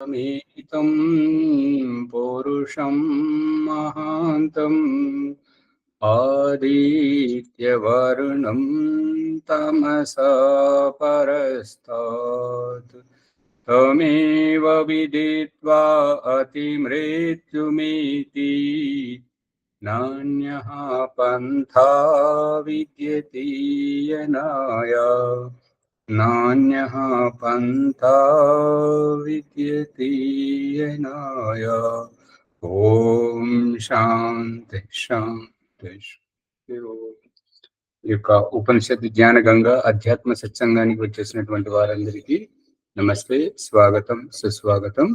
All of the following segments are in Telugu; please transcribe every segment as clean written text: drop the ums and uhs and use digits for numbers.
मीतं पुरुषं महान्तं आदित्यवर्णं तमसा परस्तात् तमेव विदित्वा अतिमृत्युमिति नान्यः पन्था विद्यते यनाय नान्यः पन्था विद्यते येनाय। ఓం శాంతి శాంతి శాంతి. ఈ యొక్క ఉపనిషత్తు జ్ఞాన గంగ అధ్యాత్మ సత్సంగానికి వచ్చేసినటువంటి వారందరికీ నమస్తే, స్వాగతం, సుస్వాగతం.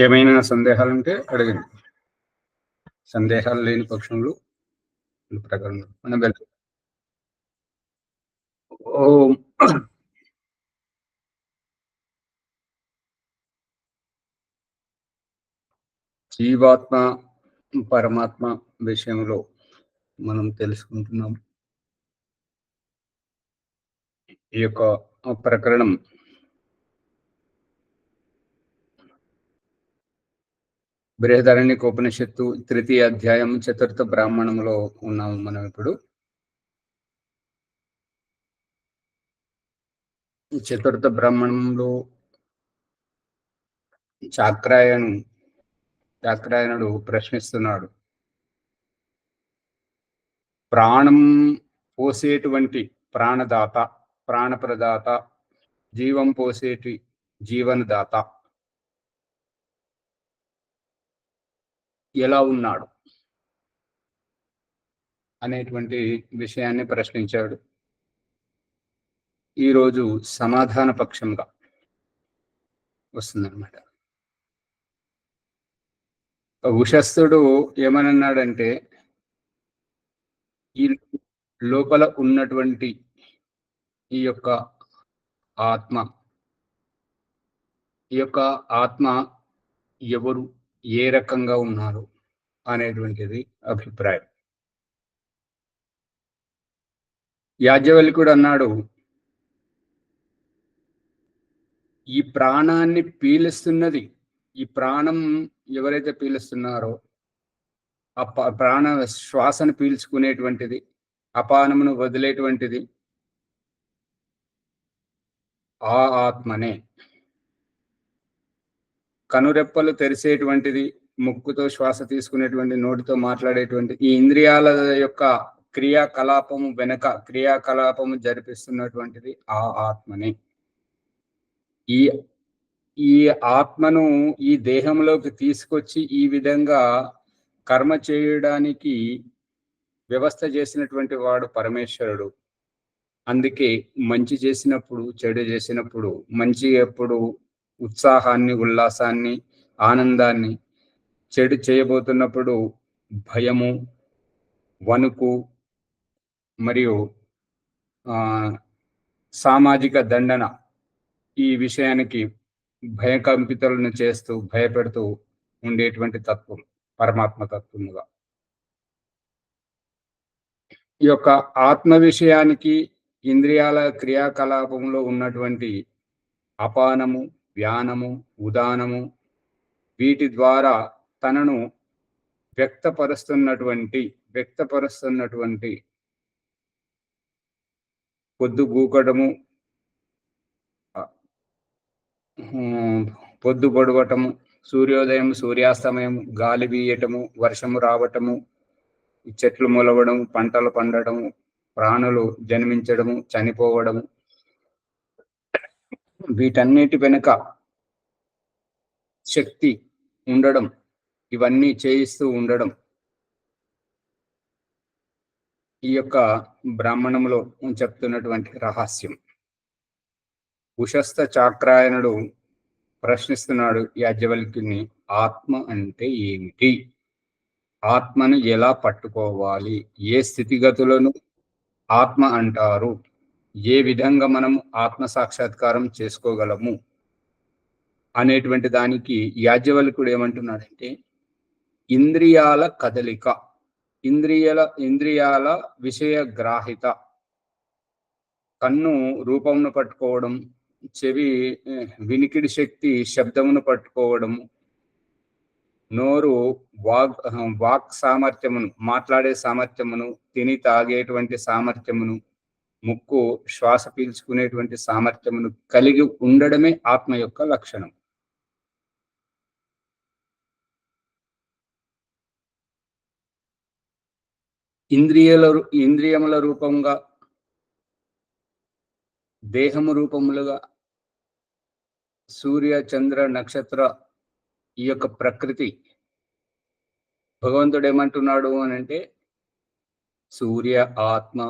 ఏమైనా సందేహాలుంటే అడగండి. సందేహాలు లేని పక్షంలో ప్రకారం మనం వెళ్తాం. ఓం జీవాత్మ పరమాత్మ విషయంలో మనం తెలుసుకుంటున్నాం. ఈ యొక్క ప్రకరణం బృహదారణ్యకోపనిషత్తు 3వ అధ్యాయం 4వ బ్రాహ్మణంలో ఉన్నాము మనం ఇప్పుడు. 4వ బ్రాహ్మణంలో చాక్రాయనుడు ప్రశ్నిస్తున్నాడు. ప్రాణం పోసేటువంటి ప్రాణదాత, ప్రాణప్రదాత, జీవం పోసేటి జీవనదాత ఎలా ఉన్నాడు అనేటువంటి విషయాన్ని ప్రశ్నించాడు. ఈరోజు సమాధాన పక్షంగా వస్తుందన్నమాట. ఉషస్థుడు ఏమనన్నాడంటే, ఈ లోపల ఉన్నటువంటి ఈ యొక్క ఆత్మ ఎవరు, ఏ రకంగా ఉన్నారు అనేటువంటిది అభిప్రాయం. యాజ్ఞవల్క్యుడు అన్నాడు, ఈ ప్రాణాన్ని పీలుస్తున్నది, ఈ ప్రాణం ఎవరైతే పీలుస్తున్నారో ఆ ప్రాణ శ్వాసను పీల్చుకునేటువంటిది, అపానమును వదిలేటువంటిది ఆ ఆత్మనే. కనురెప్పలు తెరిసేటువంటిది, ముక్కుతో శ్వాస తీసుకునేటువంటి, నోటితో మాట్లాడేటువంటి ఈ ఇంద్రియాల యొక్క క్రియాకలాపము వెనక క్రియాకలాపము జరిపిస్తున్నటువంటిది ఆ ఆత్మనే. ఈ ఆత్మను ఈ దేహంలోకి తీసుకొచ్చి ఈ విధంగా కర్మ చేయడానికి వ్యవస్థ చేసినటువంటి వాడు పరమేశ్వరుడు. అందుకే మంచి చేసినప్పుడు, చెడు చేసినప్పుడు, మంచి ఎప్పుడు ఉత్సాహాన్ని, ఉల్లాసాన్ని, ఆనందాన్ని, చెడు చేయబోతున్నప్పుడు భయము, వణుకు మరియు సామాజిక దండన, ఈ విషయానికి భయకంపితులను చేస్తూ భయపెడుతూ ఉండేటువంటి తత్వం పరమాత్మ తత్వముగా. ఈ యొక్క ఆత్మ విషయానికి ఇంద్రియాల క్రియాకలాపంలో ఉన్నటువంటి అపానము, వ్యానము, ఉదానము, వీటి ద్వారా తనను వ్యక్తపరుస్తున్నటువంటి పొద్దుగూకడము, పొద్దు పొడవటము, సూర్యోదయం, సూర్యాస్తమయం, గాలి వీయటము, వర్షము రావటము, చెట్లు మొలవడం, పంటలు పండటము, ప్రాణులు జన్మించడము, చనిపోవడము, వీటన్నిటి వెనుక శక్తి ఉండడం, ఇవన్నీ చేయిస్తూ ఉండడం ఈ యొక్క బ్రాహ్మణంలో చెప్తున్నటువంటి రహస్యం. ఉషస్థ చాక్రాయనుడు ప్రశ్నిస్తున్నాడు యాజ్ఞవల్క్యుని, ఆత్మ అంటే ఏమిటి, ఆత్మను ఎలా పట్టుకోవాలి, ఏ స్థితిగతులను ఆత్మ అంటారు, ఏ విధంగా మనం ఆత్మ సాక్షాత్కారం చేసుకోగలము అనేటువంటి దానికి యాజ్ఞవల్క్యుడు ఏమంటున్నాడంటే, ఇంద్రియాల కదలిక, ఇంద్రియాల విషయ గ్రాహిత, కన్ను రూపంను పట్టుకోవడం, చెవి వినికిడి శక్తి శబ్దమును పట్టుకోవడము, నోరు వాక్ సామర్థ్యమును, మాట్లాడే సామర్థ్యమును, తిని తాగేటువంటి సామర్థ్యమును, ముక్కు శ్వాస పీల్చుకునేటువంటి సామర్థ్యమును కలిగి ఉండడమే ఆత్మ యొక్క లక్షణం. ఇంద్రియముల రూపంగా, దేహము రూపములుగా సూర్య చంద్ర నక్షత్ర ఈ యొక్క ప్రకృతి, భగవంతుడు ఏమంటున్నాడు అని అంటే, సూర్య ఆత్మ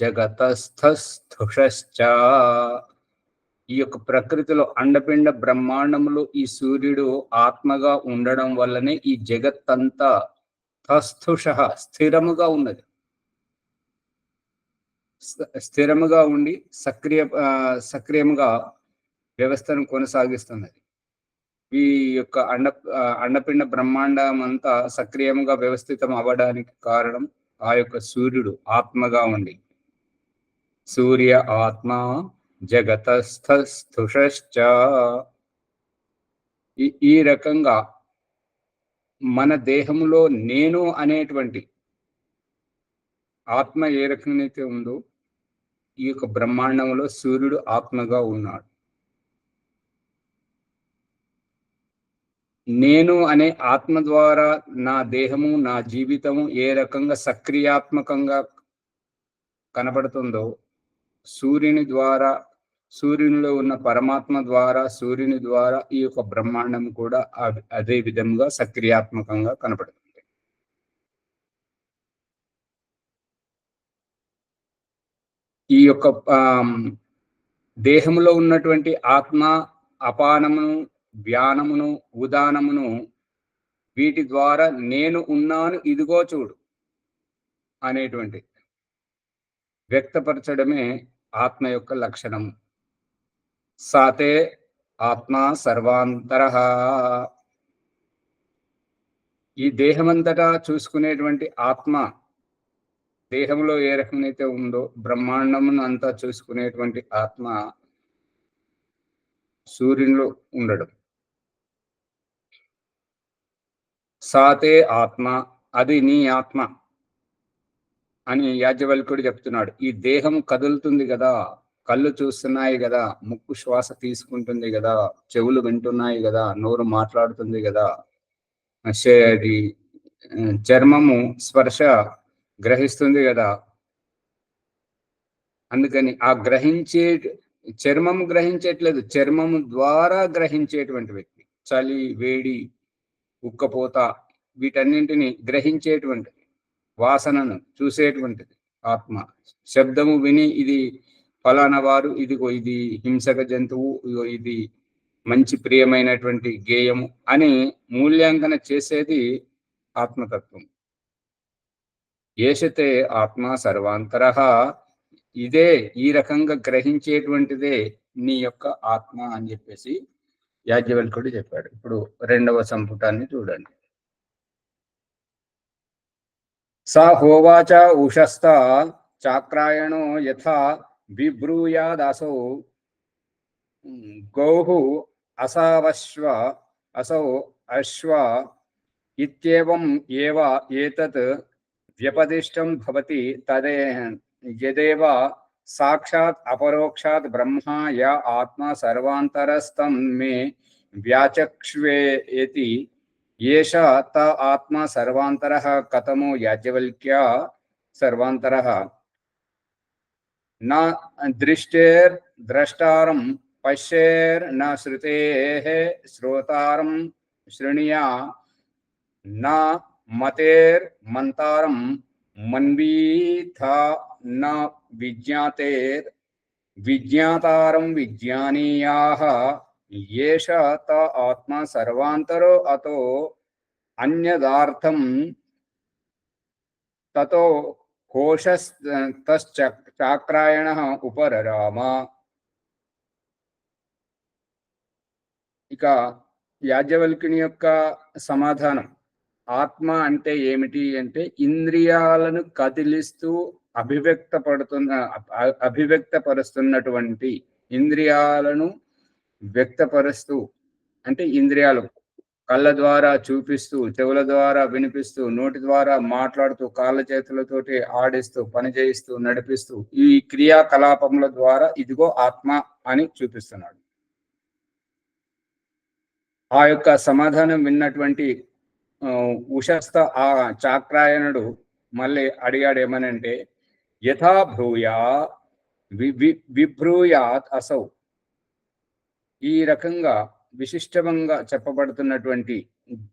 జగతస్థస్థుషశ్చ. ఈ యొక్క ప్రకృతిలో అండపిండ బ్రహ్మాండములు ఈ సూర్యుడు ఆత్మగా ఉండడం వల్లనే ఈ జగత్తంతా తస్థుష స్థిరముగా ఉన్నది. స్థిరముగా ఉండి సక్రియముగా వ్యవస్థను కొనసాగిస్తున్నది. ఈ యొక్క అండపిండ బ్రహ్మాండం అంతా సక్రియంగా వ్యవస్థితం అవ్వడానికి కారణం ఆ యొక్క సూర్యుడు ఆత్మగా ఉండి. సూర్య ఆత్మ జగతస్థస్థుషశ్చ. ఈ రకంగా మన దేహంలో నేను అనేటువంటి ఆత్మ ఏ రకంగానైతే ఉందో, ఈ యొక్క బ్రహ్మాండంలో సూర్యుడు ఆత్మగా ఉన్నాడు. నేను అనే ఆత్మ ద్వారా నా దేహము, నా జీవితము ఏ రకంగా సక్రియాత్మకంగా కనబడుతుందో, సూర్యునిలో ఉన్న పరమాత్మ ద్వారా, సూర్యుని ద్వారా ఈ యొక్క బ్రహ్మాండం కూడా అదే విధంగా సక్రియాత్మకంగా కనబడుతుంది. ఈ యొక్క దేహంలో ఉన్నటువంటి ఆత్మ అపానమును, వ్యానమును, ఉదానమును, వీటి ద్వారా నేను ఉన్నాను ఇదిగో చూడు అనేటువంటి వ్యక్తపరచడమే ఆత్మ యొక్క లక్షణం. సాతే ఆత్మ సర్వాంతరః. ఈ దేహమంతటా చూసుకునేటువంటి ఆత్మ, దేహంలో ఏ రకమైతే ఉందో బ్రహ్మాండమును అంతా చూసుకునేటువంటి ఆత్మ సూర్యునిలో ఉండడం. సాతే ఆత్మ, అది నీ ఆత్మ అని యాజ్ఞవల్క్యుడు చెప్తున్నాడు. ఈ దేహం కదులుతుంది కదా, కళ్ళు చూస్తున్నాయి కదా, ముక్కు శ్వాస తీసుకుంటుంది కదా, చెవులు వింటున్నాయి కదా, నోరు మాట్లాడుతుంది కదా, అది చర్మము స్పర్శ గ్రహిస్తుంది కదా. అందుకని ఆ చర్మము గ్రహించట్లేదు, చర్మము ద్వారా గ్రహించేటువంటి వ్యక్తి. చలి, వేడి, ఉక్కపోత వీటన్నింటిని గ్రహించేటువంటి, వాసనను చూసేటువంటిది ఆత్మ. శబ్దము విని ఇది ఫలానా వారు, ఇదిగో ఇది హింసక జంతువు, ఇదిగో ఇది మంచి ప్రియమైనటువంటి గేయము అని మూల్యాంకన చేసేది ఆత్మతత్వం. ఏషతే ఆత్మ సర్వాంతరః. ఇదే ఈ రకంగా గ్రహించేటువంటిదే నీ యొక్క ఆత్మ అని చెప్పేసి యాజ్ఞవల్క్యుడు చెప్పాడు. ఇప్పుడు 2వ సంపుటాన్ని చూడండి. స హోవాచ ఉషస్త చాక్రాయణో యథా బిభ్రూయాదసౌ గౌః అసౌ అశ్వ ఇత్యేవం ఏవ ఏతత్ వ్యపదిష్టం భవతి యదేవ సాక్షాత్ అపరోక్షాత్ బ్రహ్మ య ఆత్మ సర్వాంతరస్థం మే వ్యాచక్ష్వేతి ఏష త ఆత్మ సర్వాంతరః కథమో యాజ్ఞవల్క్య సర్వాంతరః న దృష్టేర్ ద్రష్టారం పశ్యేర్ న శ్రుతేః శ్రోతారం శృణుయా న మతేర్ మంతారం మన్వీథ న విజ్ఞాతేర్ విజ్ఞాతారం విజ్ఞానీయాః ఏష త ఆత్మ సర్వాంతరో అతో అన్యదార్థం తతో కోశస్తశ్చాక్రాయణః ఉపరరామ. ఇక యాజ్ఞవల్క్యుని యొక్క సమాధానం, ఆత్మ అంటే ఏమిటి అంటే ఇంద్రియాలను కదిలిస్తూ అభివ్యక్తపరుస్తున్నటువంటి ఇంద్రియాలను వ్యక్తపరుస్తూ, అంటే ఇంద్రియాలు కళ్ళ ద్వారా చూపిస్తూ, చెవుల ద్వారా వినిపిస్తూ, నోటి ద్వారా మాట్లాడుతూ, కాళ్ళ చేతులతోటి ఆడిస్తూ, పని చేయిస్తూ, నడిపిస్తూ, ఈ క్రియాకలాపముల ద్వారా ఇదిగో ఆత్మ అని చూపిస్తున్నాడు. ఆ యొక్క సమాధానం విన్నటువంటి ఉషస్థ ఆ చాక్రాయనుడు మళ్ళీ అడిగాడు ఏమనంటే, యథా భూయా విభ్రూయాత్ అసౌ. ఈ రకంగా విశిష్టంగా చెప్పబడుతున్నటువంటి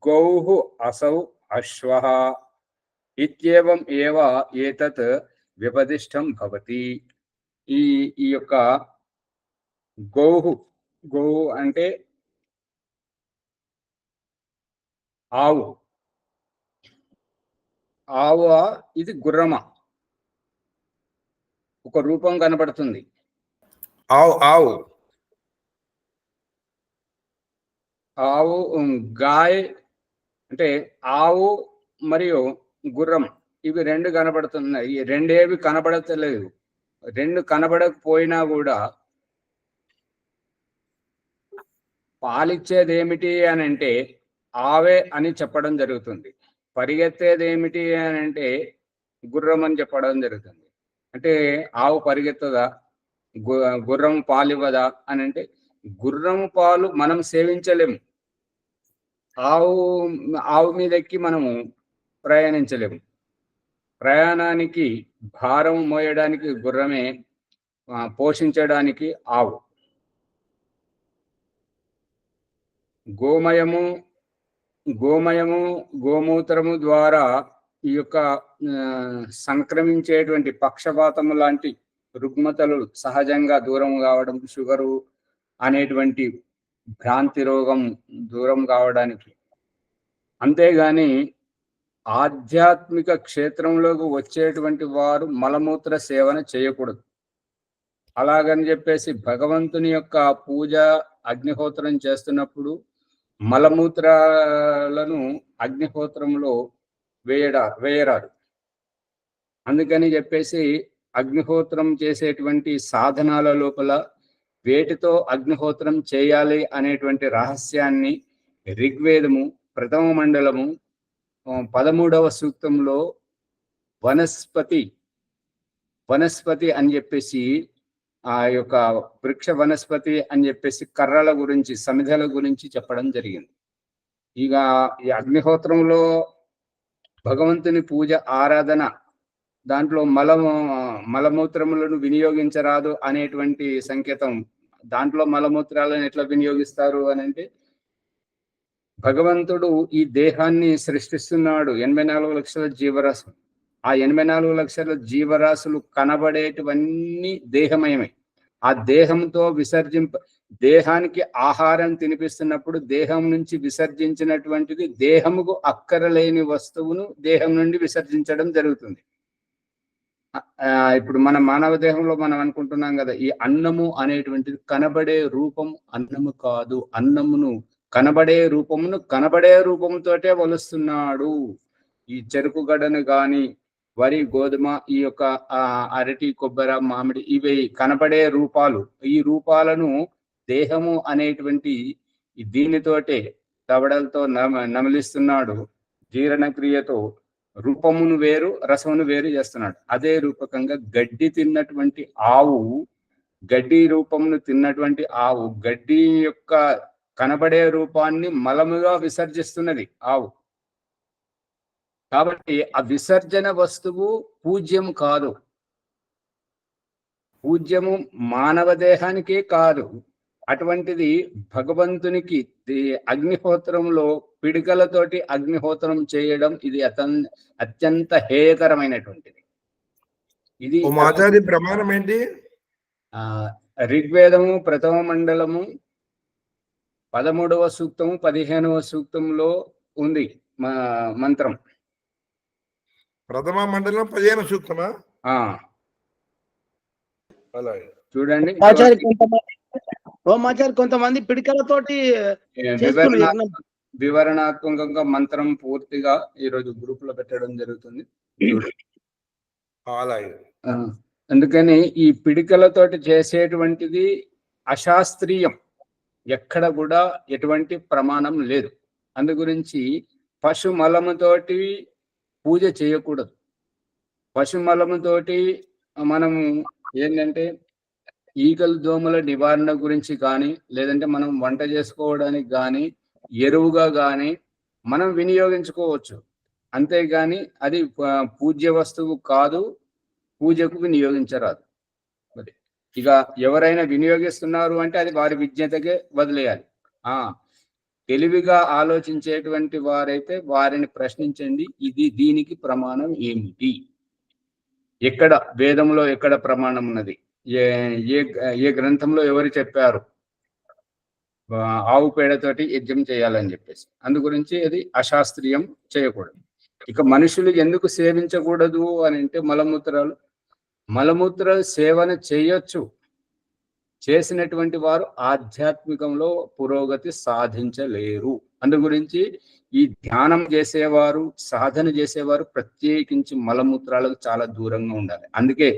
గౌహు అసౌ అశ్వః ఇత్యేవం ఏవ ఏతత్ విపదిష్టం భవతి. ఈ ఈ యొక్క గౌహు అంటే ఆవు. ఆవు ఇది గుర్రమా? ఒక రూపం కనబడుతుంది. ఆవు ఆవు గాయ్ అంటే ఆవు మరియు గుర్రం ఇవి రెండు కనబడుతున్నాయి. రెండేవి కనబడతలేదు. రెండు కనబడకపోయినా కూడా పాలిచ్చేది ఏమిటి అని అంటే ఆవే అని చెప్పడం జరుగుతుంది. పరిగెత్తేది ఏమిటి అని అంటే గుర్రం అని చెప్పడం జరుగుతుంది. అంటే ఆవు పరిగెత్తదా, గుర్రం పాలు ఇవ్వదా అని అంటే గుర్రం పాలు మనం సేవించలేము. ఆవు మీద ఎక్కి మనము ప్రయాణించలేము. ప్రయాణానికి భారం మోయడానికి గుర్రమే, పోషించడానికి ఆవు. గోమయము గోమూత్రము ద్వారా ఈ యొక్క సంక్రమించేటువంటి పక్షపాతము లాంటి రుగ్మతలు సహజంగా దూరం కావడం, షుగరు అనేటువంటి భ్రాంతి రోగం దూరం కావడానికి. అంతేగాని ఆధ్యాత్మిక క్షేత్రంలోకి వచ్చేటువంటి వారు మలమూత్ర సేవన చేయకూడదు. అలాగని చెప్పేసి భగవంతుని యొక్క పూజ అగ్నిహోత్రం చేస్తున్నప్పుడు మలమూత్రాలను అగ్నిహోత్రంలో వేయరాదు. అందుకని చెప్పేసి అగ్నిహోత్రం చేసేటువంటి సాధనాల లోపల వేటితో అగ్నిహోత్రం చేయాలి అనేటువంటి రహస్యాన్ని ఋగ్వేదము ప్రథమ మండలము 13వ సూక్తంలో వనస్పతి అని చెప్పేసి, ఆ యొక్క వృక్ష వనస్పతి అని చెప్పేసి కర్రల గురించి, సమిధల గురించి చెప్పడం జరిగింది. ఇక ఈ అగ్నిహోత్రంలో భగవంతుని పూజ ఆరాధన దాంట్లో మలమూత్రములను వినియోగించరాదు అనేటువంటి సంకేతం. దాంట్లో మలమూత్రాలను ఎట్లా వినియోగిస్తారు అని అంటే, భగవంతుడు ఈ దేహాన్ని సృష్టిస్తున్నాడు. 84 లక్షల జీవరాశులు. ఆ 84 లక్షల జీవరాశులు కనబడేటివన్నీ దేహమయమే. ఆ దేహంతో దేహానికి ఆహారం తినిపిస్తున్నప్పుడు దేహం నుంచి విసర్జించినటువంటిది దేహముకు అక్కరలేని వస్తువును దేహం నుండి విసర్జించడం జరుగుతుంది. ఇప్పుడు మన మానవ దేహంలో మనం అనుకుంటున్నాం కదా, ఈ అన్నము అనేటువంటిది కనబడే రూపం అన్నము కాదు. అన్నమును కనబడే రూపంతోటే వలుస్తున్నాడు. ఈ చెరుకు గడను గాని, వరి, గోధుమ, ఈ యొక్క అరటి, కొబ్బరి, మామిడి, ఇవి కనబడే రూపాలు. ఈ రూపాలను దేహము అనేటువంటి దీనితోటే దవడలతో నమలిస్తున్నాడు. జీర్ణక్రియతో రూపమును వేరు, రసమును వేరు చేస్తున్నాడు. అదే రూపకంగా గడ్డి తిన్నటువంటి ఆవు, గడ్డి రూపమును తిన్నటువంటి ఆవు గడ్డి యొక్క కనబడే రూపాన్ని మలముగా విసర్జిస్తున్నది ఆవు. కాబట్టి ఆ విసర్జన వస్తువు పూజ్యం కాదు. పూజ్యము మానవ దేహానికే కాదు. అటువంటిది భగవంతునికి అగ్నిహోత్రంలో పిడికలతోటి అగ్నిహోత్రం చేయడం ఇది అత్యంత హేయకరమైనటువంటిది. ఇది ప్రమాణం ఏంటి? ఋగ్వేదము ప్రథమ మండలము 13వ సూక్తము 15వ సూక్తంలో ఉంది మంత్రం. ప్రథమ మండలం 15వ సూక్తమా? చూడండి. కొంతమంది పిడికలతోటి వివరణాత్మకంగా మంత్రం పూర్తిగా ఈరోజు గ్రూప్ లో పెట్టడం జరుగుతుంది. అందుకని ఈ పిడికలతోటి చేసేటువంటిది అశాస్త్రీయం, ఎక్కడ కూడా ఎటువంటి ప్రమాణం లేదు. అందు గురించి పశు మలముతోటి పూజ చేయకూడదు. పశు మలముతోటి మనము ఏంటంటే ఈగలు దోమల నివారణ గురించి కానీ, లేదంటే మనం వంట చేసుకోవడానికి కానీ, ఎరువుగా కానీ మనం వినియోగించుకోవచ్చు. అంతేగాని అది పూజ్య వస్తువు కాదు, పూజకు వినియోగించరాదు. మరి ఇక ఎవరైనా వినియోగిస్తున్నారు అంటే అది వారి విజ్ఞతకే వదిలేయాలి. తెలివిగా ఆలోచించేటువంటి వారైతే వారిని ప్రశ్నించండి, ఇది దీనికి ప్రమాణం ఏమిటి, ఎక్కడ వేదంలో ఎక్కడ ప్రమాణం ఉన్నది, ఏ గ్రంథంలో ఎవరు చెప్పారు ఆవు పేడతోటి యజ్ఞం చేయాలని చెప్పేసి. అందు గురించి అది అశాస్త్రీయం, చేయకూడదు. ఇక మనుషులు ఎందుకు సేవించకూడదు అని అంటే మలమూత్ర సేవన చేయొచ్చు, చేసినటువంటి వారు ఆధ్యాత్మికంలో పురోగతి సాధించలేరు. అందు గురించి ఈ ధ్యానం చేసేవారు, సాధన చేసేవారు ప్రత్యేకించి మలమూత్రాలకు చాలా దూరంగా ఉండాలి. అందుకే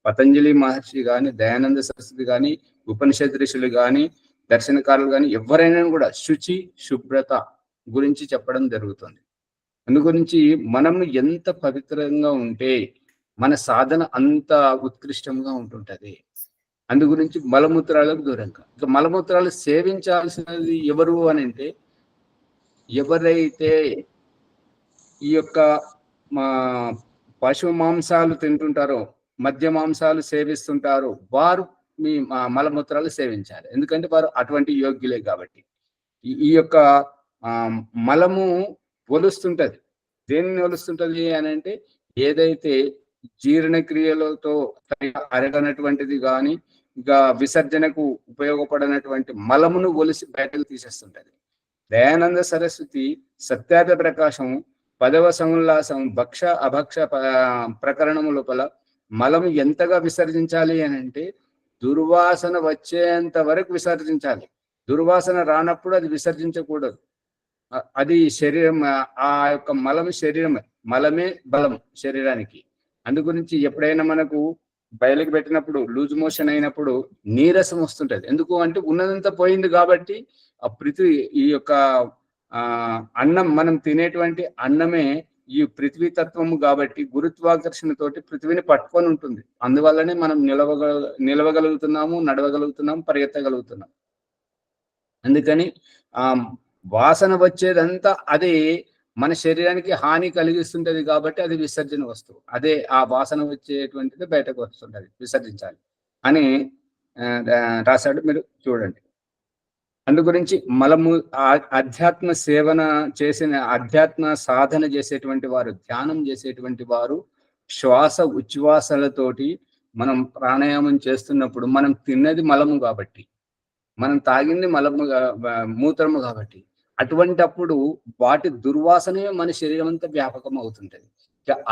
పతంజలి మహర్షి కానీ, దయానంద సరస్వతి కానీ, ఉపనిషద్ ఋషులు కానీ, దర్శనకారులు కానీ ఎవరైనా కూడా శుచి శుభ్రత గురించి చెప్పడం జరుగుతుంది. అందు గురించి మనం ఎంత పవిత్రంగా ఉంటే మన సాధన అంత ఉత్కృష్టంగా ఉంటుంటది. అందు గురించి మలమూత్రాలకు దూరంగా. ఇక మలమూత్రాలు సేవించాల్సినది ఎవరు అని అంటే, ఎవరైతే ఈ యొక్క పశు మాంసాలు తింటుంటారో, మద్య మాంసాలు సేవిస్తుంటారో వారు మీ మలమూత్రాలు సేవించాలి. ఎందుకంటే వారు అటువంటి యోగ్యులే కాబట్టి. ఈ యొక్క మలము ఒలుస్తుంటది. దేనిని ఒలుస్తుంటది అని అంటే, ఏదైతే జీర్ణక్రియలతో అరగనటువంటిది కానీ, ఇంకా విసర్జనకు ఉపయోగపడినటువంటి మలమును ఒలిసి బయటకు తీసేస్తుంటది. దయానంద సరస్వతి సత్యార్థ ప్రకాశం 10వ సంలాసం భక్ష అభక్ష ప్రకరణము లోపల మలము ఎంతగా విసర్జించాలి అని అంటే, దుర్వాసన వచ్చేంత వరకు విసర్జించాలి. దుర్వాసన రానప్పుడు అది విసర్జించకూడదు. అది శరీరం, ఆ యొక్క మలము శరీరమే, మలమే బలం శరీరానికి. అందు గురించి ఎప్పుడైనా మనకు బయలుకి పెట్టినప్పుడు, లూజ్ మోషన్ అయినప్పుడు నీరసం వస్తుంటది. ఎందుకు అంటే ఉన్నదంతా పోయింది కాబట్టి. ఆ పృథ్వీ, ఈ యొక్క అన్నం, మనం తినేటువంటి అన్నమే ఈ పృథ్వీ తత్వము కాబట్టి గురుత్వాకర్షణతోటి పృథ్వీని పట్టుకొని ఉంటుంది. అందువల్లనే మనం నిలవగలుగుతున్నాము, నడవగలుగుతున్నాము, పరిగెత్తగలుగుతున్నాం. అందుకని వాసన వచ్చేదంతా అది మన శరీరానికి హాని కలిగిస్తుంటది కాబట్టి అది విసర్జన వస్తువు. అదే ఆ వాసన వచ్చేటువంటిది బయటకు వస్తుంటది, విసర్జించాలి అని రాశాడు. మీరు చూడండి. అందు గురించి అధ్యాత్మ సేవన చేసిన, అధ్యాత్మ సాధన చేసేటువంటి వారు, ధ్యానం చేసేటువంటి వారు శ్వాస ఉచ్ఛ్వాసలతోటి మనం ప్రాణాయామం చేస్తున్నప్పుడు మనం తిన్నది మలము కాబట్టి, మనం తాగింది మూత్రము కాబట్టి, అటువంటి అప్పుడు వాటి దుర్వాసనే మన శరీరం అంతా వ్యాపకం అవుతుంటది.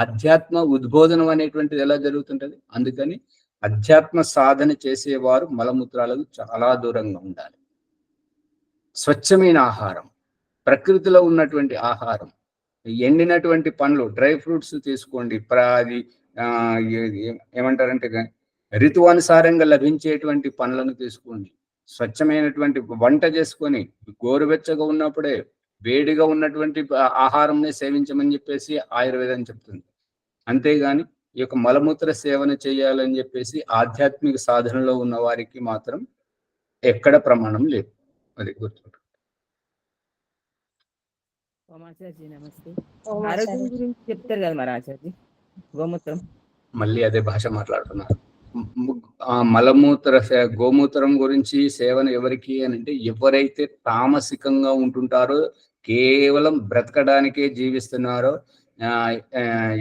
అధ్యాత్మ ఉద్బోధనం అనేటువంటిది ఎలా జరుగుతుంటది? అందుకని అధ్యాత్మ సాధన చేసేవారు మలమూత్రాలకు చాలా దూరంగా ఉండాలి. స్వచ్ఛమైన ఆహారం, ప్రకృతిలో ఉన్నటువంటి ఆహారం, ఎండినటువంటి పండ్లు, డ్రై ఫ్రూట్స్ తీసుకోండి. అది ఏమంటారంటే ఋతువానుసారంగా లభించేటువంటి పండ్లను తీసుకోండి. స్వచ్ఛమైనటువంటి వంట చేసుకొని గోరువెచ్చగా ఉన్నప్పుడే వేడిగా ఉన్నటువంటి ఆహారంని సేవించమని చెప్పేసి ఆయుర్వేదం చెప్తుంది. అంతేగాని ఈ యొక్క మలమూత్ర సేవన చేయాలని చెప్పేసి ఆధ్యాత్మిక సాధనలో ఉన్న వారికి మాత్రం ఎక్కడ ప్రమాణం లేదు. అది గుర్తు. నమస్తే. ఆరోగ్యం గురించి చెప్తారు కదా మరి ఆచార్య, గోమూత్రం. మళ్ళీ అదే భాష మాట్లాడుతున్నారు. గోమూత్రం గురించి సేవన ఎవరికి అని అంటే, ఎవరైతే తామసికంగా ఉంటుంటారో, కేవలం బ్రతకడానికే జీవిస్తున్నారో,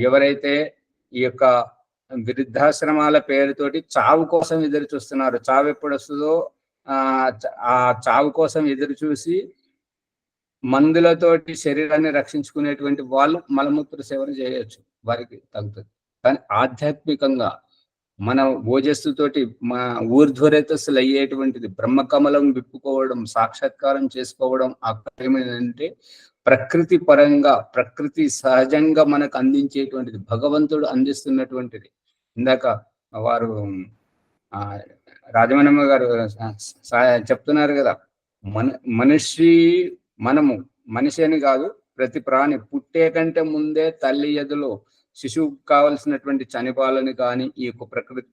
ఎవరైతే ఈ యొక్క వృద్ధాశ్రమాల పేరుతోటి చావు కోసం ఎదురు చూస్తున్నారు, చావు ఎప్పుడు వస్తుందో ఆ చావు కోసం ఎదురు చూసి మందులతోటి శరీరాన్ని రక్షించుకునేటువంటి వాళ్ళు మలమూత్ర సేవన చేయొచ్చు, వారికి తగ్గుతుంది. కానీ ఆధ్యాత్మికంగా మన ఓజస్సుతోటి మా ఊర్ధ్వరేతస్సులు అయ్యేటువంటిది బ్రహ్మకమలం విప్పుకోవడం, సాక్షాత్కారం చేసుకోవడం ఏమైందంటే ప్రకృతి పరంగా, ప్రకృతి సహజంగా మనకు అందించేటువంటిది, భగవంతుడు అందిస్తున్నటువంటిది. ఇందాక వారు రాజమణమ్మ గారు చెప్తున్నారు కదా, మనిషి మనిషి అని కాదు, ప్రతి ప్రాణి పుట్టే కంటే ముందే తల్లి ఎదులో శిశువుకు కావలసినటువంటి చనిపాలను కానీ, ఈ యొక్క ప్రకృతి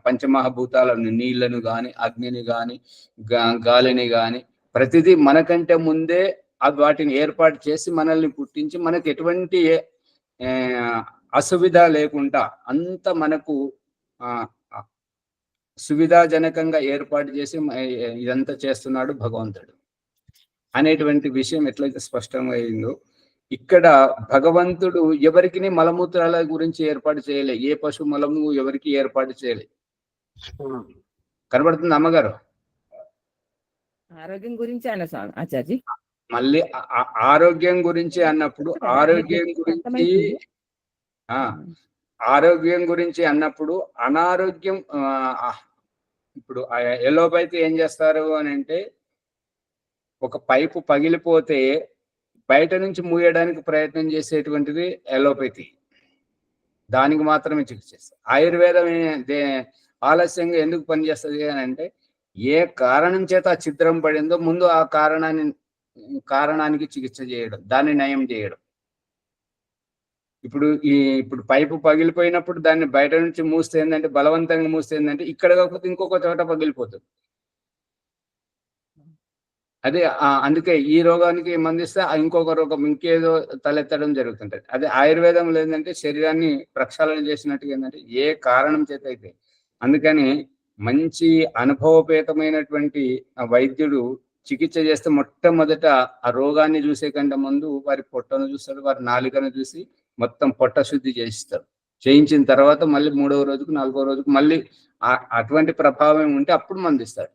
పంచమహాభూతాలను, నీళ్లను కానీ, అగ్నిని కానీ, గాలిని కానీ, ప్రతిదీ మనకంటే ముందే వాటిని ఏర్పాటు చేసి మనల్ని పుట్టించి మనకు ఎటువంటి అసువిధ లేకుండా అంత మనకు సువిధాజనకంగా ఏర్పాటు చేసి ఇదంతా చేస్తున్నాడు భగవంతుడు అనేటువంటి విషయం ఎట్లయితే స్పష్టమైందో, ఇక్కడ భగవంతుడు ఎవరికి మలమూత్రాల గురించి ఏర్పాటు చేయలే, ఏ పశు మలము ఎవరికి ఏర్పాటు చేయలే. కనబడుతుంది అమ్మగారు? ఆరోగ్యం గురించి అన్న స్వామి ఆచార్జీ. మళ్ళీ ఆరోగ్యం గురించి అన్నప్పుడు ఆరోగ్యం గురించి అన్నప్పుడు అనారోగ్యం, ఇప్పుడు ఎలోపైతే ఏం చేస్తారు అని అంటే, ఒక పైపు పగిలిపోతే బయట నుంచి మూయడానికి ప్రయత్నం చేసేటువంటిది ఎలోపతి, దానికి మాత్రమే చికిత్స చేస్తారు. ఆయుర్వేదం ఆలస్యంగా ఎందుకు పనిచేస్తుంది అని అంటే, ఏ కారణం చేత ఆ చిత్రం పడిందో ముందు ఆ కారణానికి చికిత్స చేయడం, దాన్ని నయం చేయడం. ఇప్పుడు పైపు పగిలిపోయినప్పుడు దాన్ని బయట నుంచి మూస్తే ఏంటంటే, బలవంతంగా మూస్తే ఏంటంటే, ఇక్కడ కాకపోతే ఇంకొక చోట పగిలిపోతుంది. అదే అందుకే ఈ రోగానికి మందిస్తే ఇంకొక రోగం ఇంకేదో తలెత్తడం జరుగుతుంటది. అదే ఆయుర్వేదంలో ఏంటంటే, శరీరాన్ని ప్రక్షాళన చేసినట్టుగా ఏంటంటే, ఏ కారణం చేత అయితే. అందుకని మంచి అనుభవపేతమైనటువంటి వైద్యుడు చికిత్స చేస్తే మొట్టమొదట ఆ రోగాన్ని చూసే కంటే ముందు వారి పొట్టను చూస్తాడు, వారి నాలుకను చూసి మొత్తం పొట్ట శుద్ధి చేయిస్తాడు. చేయించిన తర్వాత మళ్ళీ 3వ రోజుకు 4వ రోజుకు మళ్ళీ అటువంటి ప్రభావం ఉంటే అప్పుడు మందిస్తాడు.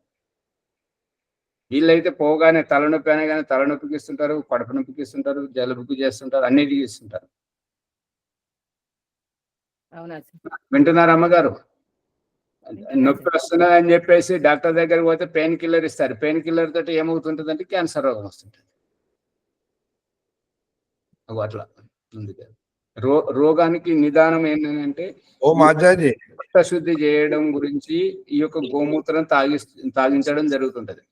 వీళ్ళైతే పోగానే తలనొప్పి అనగానే తలనొప్పికి ఇస్తుంటారు, కడుపు నొప్పికి ఇస్తుంటారు, జలుబుకి చేస్తుంటారు, అన్నిటికీ ఇస్తుంటారు. వింటున్నారు అమ్మగారు? నొప్పి వస్తున్నది అని చెప్పేసి డాక్టర్ దగ్గరికి పోతే పెయిన్ కిల్లర్ ఇస్తారు. పెయిన్ కిల్లర్ తోటి ఏమవుతుంటుంది అంటే క్యాన్సర్ రోగం వస్తుంటుంది. అట్లా ఉంది. రోగానికి నిదానం ఏంటంటే, పొట్ట శుద్ధి చేయడం గురించి ఈ యొక్క గోమూత్రం తాగించడం జరుగుతుంటది.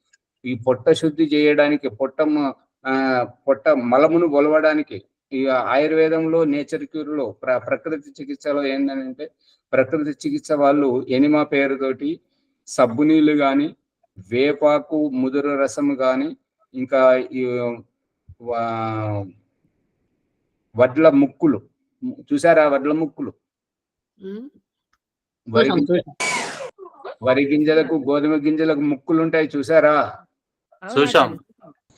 ఈ పొట్ట శుద్ధి చేయడానికి, పొట్ట మలమును గొలవడానికి ఈ ఆయుర్వేదంలో, నేచర్ క్యూర్ లో, ప్రకృతి చికిత్సలో ఏంటంటే, ప్రకృతి చికిత్స వాళ్ళు ఎనిమా పేరుతోటి సబ్బు నీళ్లు కానీ, వేపాకు ముదురు రసం కానీ, ఇంకా ఈ వడ్ల ముక్కులు చూసారా? వడ్ల ముక్కులు, వరి గింజలకు, గోధుమ గింజలకు ముక్కులు ఉంటాయి చూసారా? చూసాం.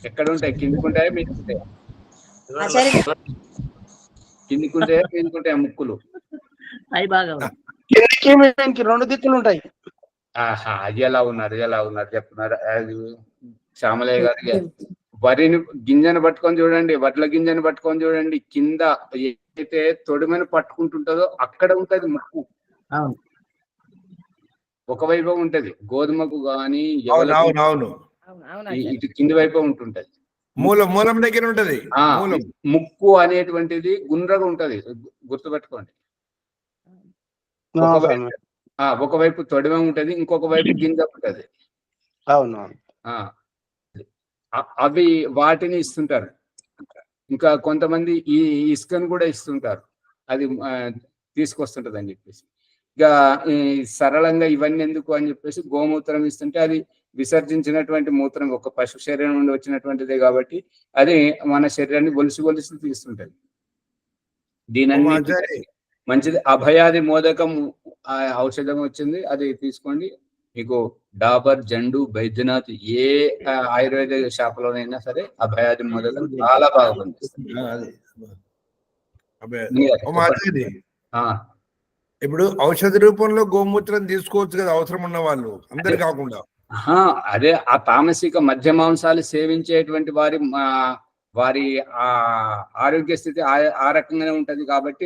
ఎక్కడ ఉంటాయి? కిందికుంటాయా మీదికుంటాయా? కిందికుంటాయా మీదికుంటాయా ముక్కులు? రెండు దిక్కులు ఉంటాయి. అది ఎలా ఉన్నారు చెప్తున్నారు. శ్యామలయ్య గారు, వరిని గింజను పట్టుకొని చూడండి, వడ్ల గింజను పట్టుకొని చూడండి, కింద ఏదైతే తొడిమని పట్టుకుంటుంటదో అక్కడ ఉంటది ముక్కు. ఒకవైపు ఉంటది. గోధుమకు గాని ఇటు కింది వైపు ఉంటుంటది, మూలం దగ్గర ఉంటది. ముక్కు అనేటువంటిది గుండ్రగా ఉంటది, గుర్తుపెట్టుకోండి. ఒకవైపు తొడిమ ఉంటది, ఇంకొక వైపు గింజ ఉంటది. అవి వాటిని ఇస్తుంటారు. ఇంకా కొంతమంది ఈ ఇసుకను కూడా ఇస్తుంటారు, అది తీసుకొస్తుంటది అని చెప్పేసి. ఇక సరళంగా ఇవన్నీ ఎందుకు అని చెప్పేసి గోమూత్రం ఇస్తుంటే, అది విసర్జించినటువంటి మూత్రం ఒక పశు శరీరం నుండి వచ్చినటువంటిదే కాబట్టి అది మన శరీరాన్ని ఒలిసి తీస్తుంటది. దీనన్ని మంచిది. అభయాది మోదకం ఔషధం వచ్చింది, అది తీసుకోండి. మీకు డాబర్, జండు, బైద్యనాథ్ ఏ ఆయుర్వేద షాపులోనైనా సరే అభయాది మోదకం చాలా బాగా పనిచేస్తుంది. ఇప్పుడు ఔషధ రూపంలో గోమూత్రం తీసుకోవచ్చు కదా, అవసరం ఉన్న వాళ్ళు, అందరు కాకుండా. అదే ఆ తామసిక మధ్య మాంసాలు సేవించేటువంటి వారి ఆరోగ్య స్థితి ఆ రకంగానే ఉంటది కాబట్టి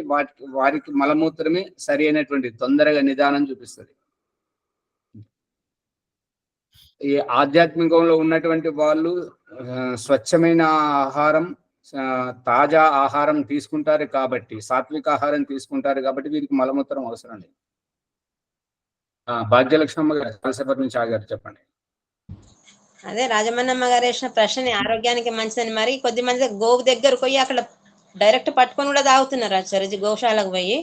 వారికి మలమూత్రమే సరి అయినటువంటి తొందరగా నిదానం చూపిస్తుంది. ఈ ఆధ్యాత్మికంలో ఉన్నటువంటి వాళ్ళు స్వచ్ఛమైన ఆహారం, తాజా ఆహారం తీసుకుంటారు కాబట్టి, సాత్విక ఆహారం తీసుకుంటారు కాబట్టి వీరికి మలమూత్రం అవసరం లేదు. భాగ్యలక్ష్మమ్మ గారు చాలాసేపటి నుంచి ఆగారు, చెప్పండి. అదే రాజమన్నమ్మ గారు వేసిన ప్రశ్నని ఆరోగ్యానికి మంచిదని మరి కొద్ది మంది గోవు దగ్గరకు పోయి అక్కడ డైరెక్ట్ పట్టుకొని కూడా తాగుతున్నారు ఆచార్యజీ, గోశాలకు పోయి.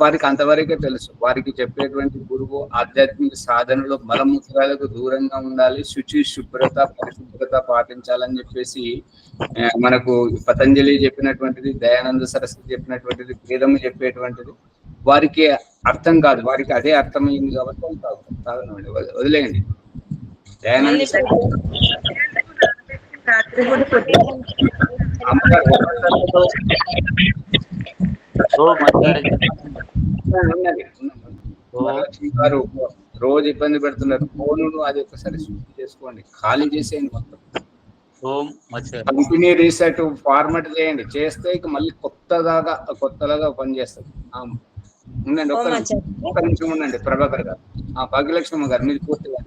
వారికి అంతవరకే తెలుసు. వారికి చెప్పేటువంటి గురువు ఆధ్యాత్మిక సాధనలో మలమూత్రాలకు దూరంగా ఉండాలి, శుభ్రత పరిశుభ్రత పాటించాలని చెప్పేసి మనకు పతంజలి చెప్పినటువంటిది, దయానంద సరస్వతి చెప్పినటువంటిది, వేదము చెప్పేటువంటిది వారికి అర్థం కాదు. వారికి అదే అర్థమైంది కాబట్టి తాగనండి, వదిలేయండి. దయానంద గారు రోజు ఇబ్బంది పెడుతున్నారు. ఫోను అది ఒకసారి శుద్ధి చేసుకోండి, ఖాళీ చేసేయండి మొత్తం. కంపెనీ రీసెట్ ఫార్మాట్ చేయండి, చేస్తే ఇక మళ్ళీ కొత్తలాగా పనిచేస్తుంది. ఉండండి, ఒక్క నిమిషం ఉండండి. ప్రభాకర్ గారు, భాగ్యలక్ష్మి గారు మీరు పూర్తిగా.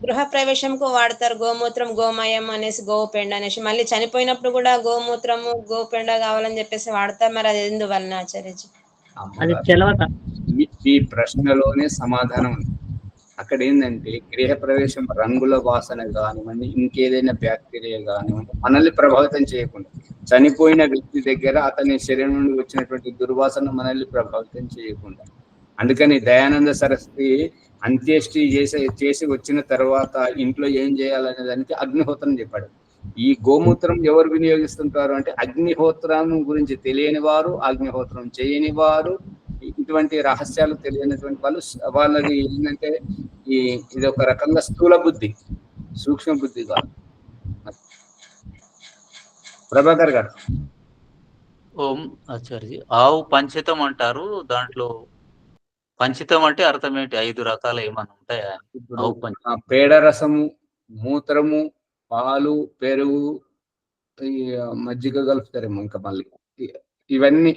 గృహ ప్రవేశంకు వాడతారు గోమూత్రం, గోమయం అనేసి, గోవు పెండ అనేసి, మళ్ళీ చనిపోయినప్పుడు కూడా గోమూత్రము గోపెండ కావాలని చెప్పేసి వాడతారు. మరి అది ఎందువలన ఆచార్యజీ? ఈ ప్రశ్నలోనే సమాధానం ఉంది. అక్కడ ఏంటంటే గృహ ప్రవేశం రంగుల వాసన కానివ్వండి, ఇంకేదైనా బ్యాక్టీరియా కానివ్వండి మనల్ని ప్రభావితం చేయకుండా, చనిపోయిన వ్యక్తి దగ్గర అతని శరీరం నుండి వచ్చినటువంటి దుర్వాసన మనల్ని ప్రభావితం చేయకుండా. అందుకని దయానంద సరస్వతి అంత్యేష్టి చేసి వచ్చిన తర్వాత ఇంట్లో ఏం చేయాలనే దానికి అగ్నిహోత్రం చెప్పాడు. ఈ గోమూత్రం ఎవరు వినియోగిస్తుంటారు అంటే అగ్నిహోత్రం గురించి తెలియని వారు, అగ్నిహోత్రం చేయని వారు, ఇటువంటి రహస్యాలు తెలియనటువంటి వాళ్ళు. వాళ్ళకి ఏంటంటే ఇది ఒక రకంగా స్థూల బుద్ధి, సూక్ష్మ బుద్ధి కాదు. ప్రభాకర్ గారు. ఓం ఆచార్య. ఆవు పంచితం అంటారు, దాంట్లో పంచితం అంటే అర్థం ఏంటి? 5 రకాలు ఏమన్నా ఉంటాయా? పేడ రసము, మూత్రము, పాలు, పెరుగు, మజ్జిగ కలుపుతారేమో ఇంకా మళ్ళీ. ఇవన్నీ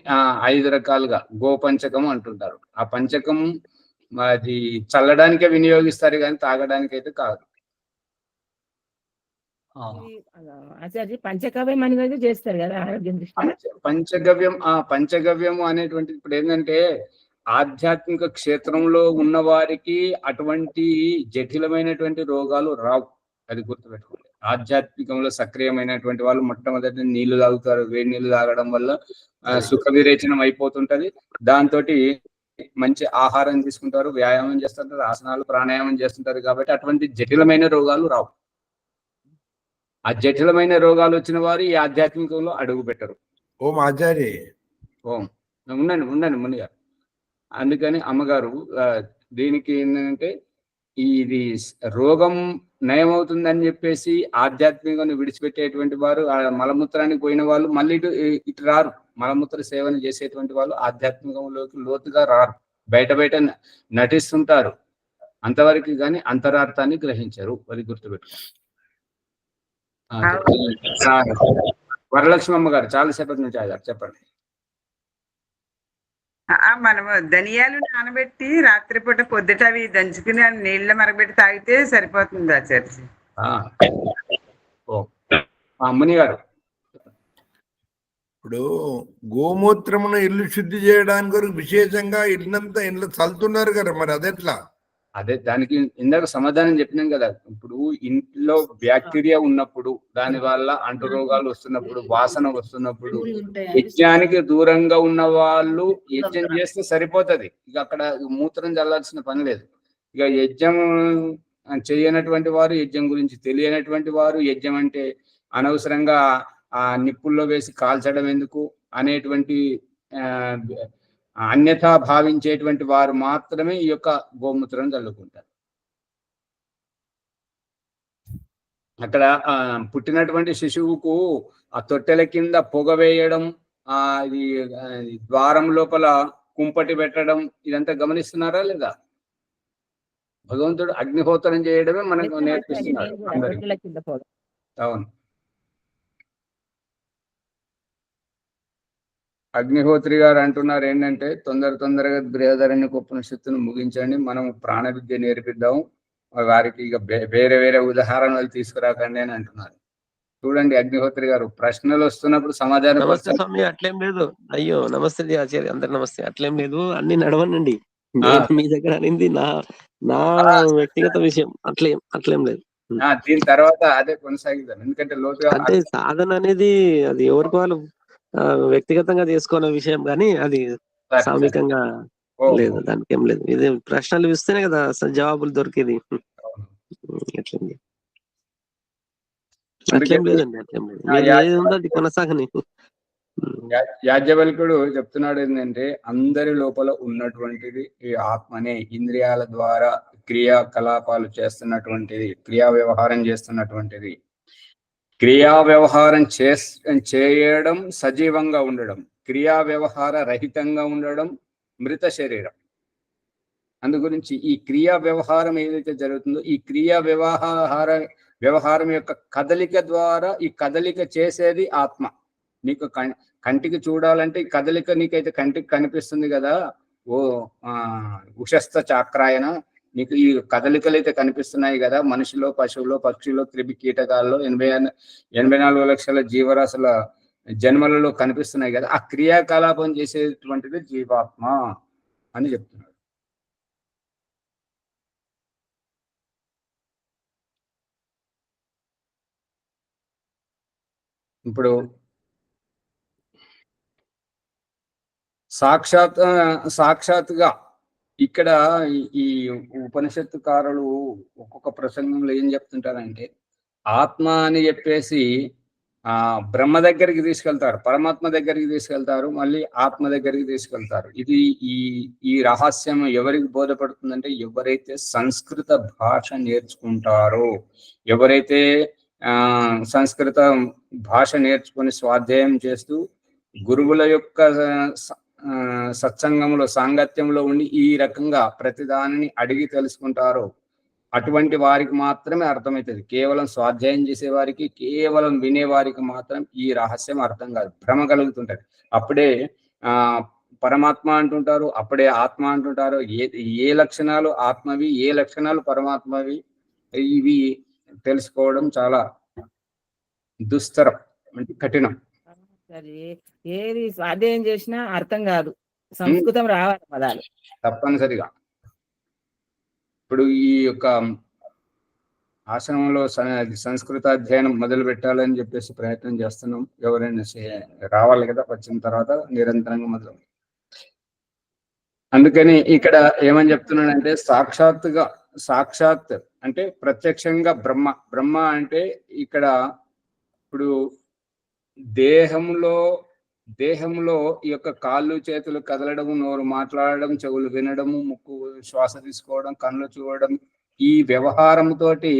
5 రకాలుగా గోపంచకం అంటుంటారు. ఆ పంచకం అది చల్లడానికే వినియోగిస్తారు కానీ తాగడానికి అయితే కాదు. పంచగవ్యం అనేది చేస్తారు కదా ఆరోగ్యం దృష్ట్యా. పంచగవ్యం అనేటువంటిది ఇప్పుడు ఏంటంటే ఆధ్యాత్మిక క్షేత్రంలో ఉన్న వారికి అటువంటి జటిలమైనటువంటి రోగాలు రావు, అది గుర్తుపెట్టుకోండి. ఆధ్యాత్మికంలో సక్రియమైనటువంటి వాళ్ళు మొట్టమొదటి నీళ్లు తాగుతారు. వేడి నీళ్లు తాగడం వల్ల సుఖ విరేచనం అయిపోతుంటది. దాంతో మంచి ఆహారం తీసుకుంటారు, వ్యాయామం చేస్తుంటారు, ఆసనాలు ప్రాణాయామం చేస్తుంటారు. కాబట్టి అటువంటి జటిలమైన రోగాలు రావు. ఆ జటిలమైన రోగాలు వచ్చిన వారు ఈ ఆధ్యాత్మికంలో అడుగు పెట్టరు. ఓం ఆచార్య. ఓం ఉండండి మునిగా. అందుకని అమ్మగారు దీనికి ఏంటంటే ఇది రోగం నయమవుతుందని చెప్పేసి ఆధ్యాత్మికంగా విడిచిపెట్టేటువంటి వారు, మలమూత్రానికి పోయిన వాళ్ళు మళ్ళీ ఇటు రారు. మలమూత్ర సేవన చేసేటువంటి వాళ్ళు ఆధ్యాత్మికంలోకి లోతుగా రారు, బయట నటిస్తుంటారు అంతవరకు, కానీ అంతరార్థాన్ని గ్రహించరు. అది గుర్తుపెట్టుకోండి. వరలక్ష్మి అమ్మ గారు చాలాసేపటి నుంచి ఆగారు, చెప్పండి. మనము ధనియాలు నానబెట్టి రాత్రిపూట పొద్దుట అవి దంచుకుని నీళ్ళ మరగబెట్టి తాగితే సరిపోతుంది ఆచార్య. ముని గారు, ఇప్పుడు గోమూత్రమును ఇల్లు శుద్ధి చేయడానికి వరకు విశేషంగా ఇల్లు చల్లుతున్నారు కదా, మరి అదెట్లా? అదే దానికి ఇందాక సమాధానం చెప్పినాం కదా. ఇప్పుడు ఇంట్లో బ్యాక్టీరియా ఉన్నప్పుడు, దాని వల్ల అంటు రోగాలు వస్తున్నప్పుడు, వాసన వస్తున్నప్పుడు, యజ్ఞానికి దూరంగా ఉన్న వాళ్ళు యజ్ఞం చేస్తే సరిపోతుంది. ఇక అక్కడ మూత్రం చల్లాల్సిన పని లేదు. ఇక యజ్ఞం చేయనటువంటి వారు, యజ్ఞం గురించి తెలియనటువంటి వారు, యజ్ఞం అంటే అనవసరంగా ఆ నిప్పుల్లో వేసి కాల్చడం ఎందుకు అనేటువంటి అన్యథా భావించేటువంటి వారు మాత్రమే ఈ యొక్క గోమూత్రం చల్లుకుంటారు. అక్కడ పుట్టినటువంటి శిశువుకు ఆ తొట్టెల కింద పొగ వేయడం, ఇది ద్వారం లోపల కుంపటి పెట్టడం, ఇదంతా గమనిస్తున్నారా లేదా? భగవంతుడు అగ్నిహోత్రం చేయడమే మనకు నేర్పిస్తున్నాడు అందరికీ. అవును, అగ్నిహోత్రి గారు అంటున్నారు ఏంటంటే తొందరగా బృహదారణ్య ఉపనిషత్తును ముగించండి, మనం ప్రాణ విద్య నేర్పిద్దాం వారికి, ఇక వేరే ఉదాహరణలు తీసుకురాకండి అని అంటున్నారు. చూడండి అగ్నిహోత్రి గారు, ప్రశ్నలు వస్తున్నప్పుడు సమాధానం. నమస్తే స్వామి, అట్లేం లేదు. అయ్యో నమస్తే ఆచార్య, అందరు నమస్తే. అట్లేం లేదు, అన్ని నడవనండి. నేను మీ దగ్గర అనింది నా నా ఆ, వ్యక్తిగత విషయం. అట్లేం లేదు. దీని తర్వాత అదే కొనసాగిద్దాం, ఎందుకంటే లోతుగా అంటే సాధన అనేది అది ఎవరికి వాళ్ళు వ్యక్తిగతంగా చేసుకునే విషయం, కానీ అది సరే, సరే. సామికంగా ఓహో. లేదు, దానికి ఏం లేదు. ఇది ప్రశ్నలు ఇస్తేనే కదా అసలు జవాబులు దొరికేది. అవును. అట్లేంది, అందుకే అట్లేం లేదండి, అట్లేం లేదు. ఆ మీరు ఏది ఉందో అది కొనసాగని. యాజ్ఞవల్కుడు చెప్తున్నాడు ఏంటంటే, అందరి లోపల ఉన్నటువంటిది ఈ ఆత్మనే, ఇంద్రియాల ద్వారా క్రియాకలాపాలు చేస్తున్నటువంటిది, క్రియా వ్యవహారం చేస్తున్నటువంటిది. క్రియా వ్యవహారం చేయడం సజీవంగా ఉండడం, క్రియా వ్యవహార రహితంగా ఉండడం మృత శరీరం. అందు గురించి ఈ క్రియా వ్యవహారం ఏదైతే జరుగుతుందో, ఈ క్రియా వ్యవహారం యొక్క కదలిక ద్వారా, ఈ కదలిక చేసేది ఆత్మ. నీకు కంటికి చూడాలంటే ఈ కదలిక నీకైతే కంటికి కనిపిస్తుంది కదా, ఓ ఉషస్థ చాక్రాయన, నీకు ఈ కదలికలు అయితే కనిపిస్తున్నాయి కదా, మనిషిలో, పశువులో, పక్షిలో, క్రిమి కీటకాల్లో 84 లక్షల జీవరాశుల జన్మలలో కనిపిస్తున్నాయి కదా, ఆ క్రియాకలాపం చేసేటువంటిది జీవాత్మ అని చెప్తున్నాడు. ఇప్పుడు సాక్షాత్తుగా ఇక్కడ ఈ ఉపనిషత్తుకారులు ఒక్కొక్క ప్రసంగంలో ఏం చెప్తుంటారంటే, ఆత్మ అని చెప్పేసి బ్రహ్మ దగ్గరికి తీసుకెళ్తారు, పరమాత్మ దగ్గరికి తీసుకెళ్తారు, మళ్ళీ ఆత్మ దగ్గరికి తీసుకెళ్తారు. ఇది ఈ రహస్యం ఎవరికి బోధపడుతుందంటే, ఎవరైతే సంస్కృత భాష నేర్చుకుంటారో, ఎవరైతే సంస్కృత భాష నేర్చుకుని స్వాధ్యాయం చేస్తూ గురువుల యొక్క సత్సంగంలో, సాంగత్యంలో ఉండి ఈ రకంగా ప్రతిదానిని అడిగి తెలుసుకుంటారో, అటువంటి వారికి మాత్రమే అర్థమవుతుంది. కేవలం స్వాధ్యాయం చేసేవారికి, కేవలం వినేవారికి మాత్రం ఈ రహస్యం అర్థం కాదు, భ్రమ కలుగుతుంటది. అప్పుడే పరమాత్మ అంటుంటారు, అప్పుడే ఆత్మ అంటుంటారు. ఏ లక్షణాలు ఆత్మవి, ఏ లక్షణాలు పరమాత్మవి, ఇవి తెలుసుకోవడం చాలా దుస్తరం, అంటే కఠినం. ఏది స్వాధ్యాయం చేసినా అర్థం కాదు, సంస్కృతం రావాలి పదాలు తప్పనిసరిగా. ఇప్పుడు ఈ యొక్క ఆశ్రమంలో సంస్కృత అధ్యయనం మొదలు పెట్టాలని చెప్పేసి ప్రయత్నం చేస్తున్నాం. ఎవరైనా రావాలి కదా, వచ్చిన తర్వాత నిరంతరంగా మొదలు. అందుకని ఇక్కడ ఏమని చెప్తున్నానంటే, సాక్షాత్ అంటే ప్రత్యక్షంగా బ్రహ్మ అంటే ఇక్కడ ఇప్పుడు దేహంలో ఈ యొక్క కాళ్ళు చేతులు కదలడము, నోరు మాట్లాడడం, చెవులు వినడము, ముక్కు శ్వాస తీసుకోవడం, కళ్ళు చూడడం, ఈ వ్యవహారంతోటి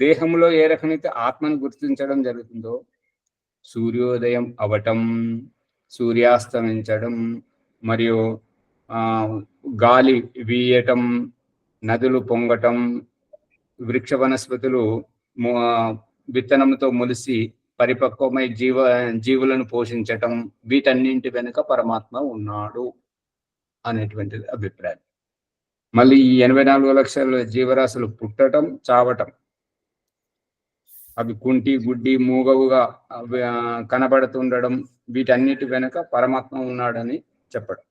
దేహంలో ఏ రకమైతే ఆత్మను గుర్తించడం జరుగుతుందో, సూర్యోదయం అవటం, సూర్యాస్తమించడం, మరియు గాలి వీయటం, నదులు పొంగటం, వృక్ష వనస్పతులు విత్తనంతో మొలిసి పరిపక్వమై జీవులను పోషించటం, వీటన్నింటి వెనుక పరమాత్మ ఉన్నాడు అనేటువంటిది అభిప్రాయం. మళ్ళీ ఈ 84 లక్షల జీవరాశులు పుట్టడం, చావటం, అవి కుంటి గుడ్డి మూగవుగా కనబడుతుండడం, వీటన్నిటి వెనుక పరమాత్మ ఉన్నాడని చెప్పడం.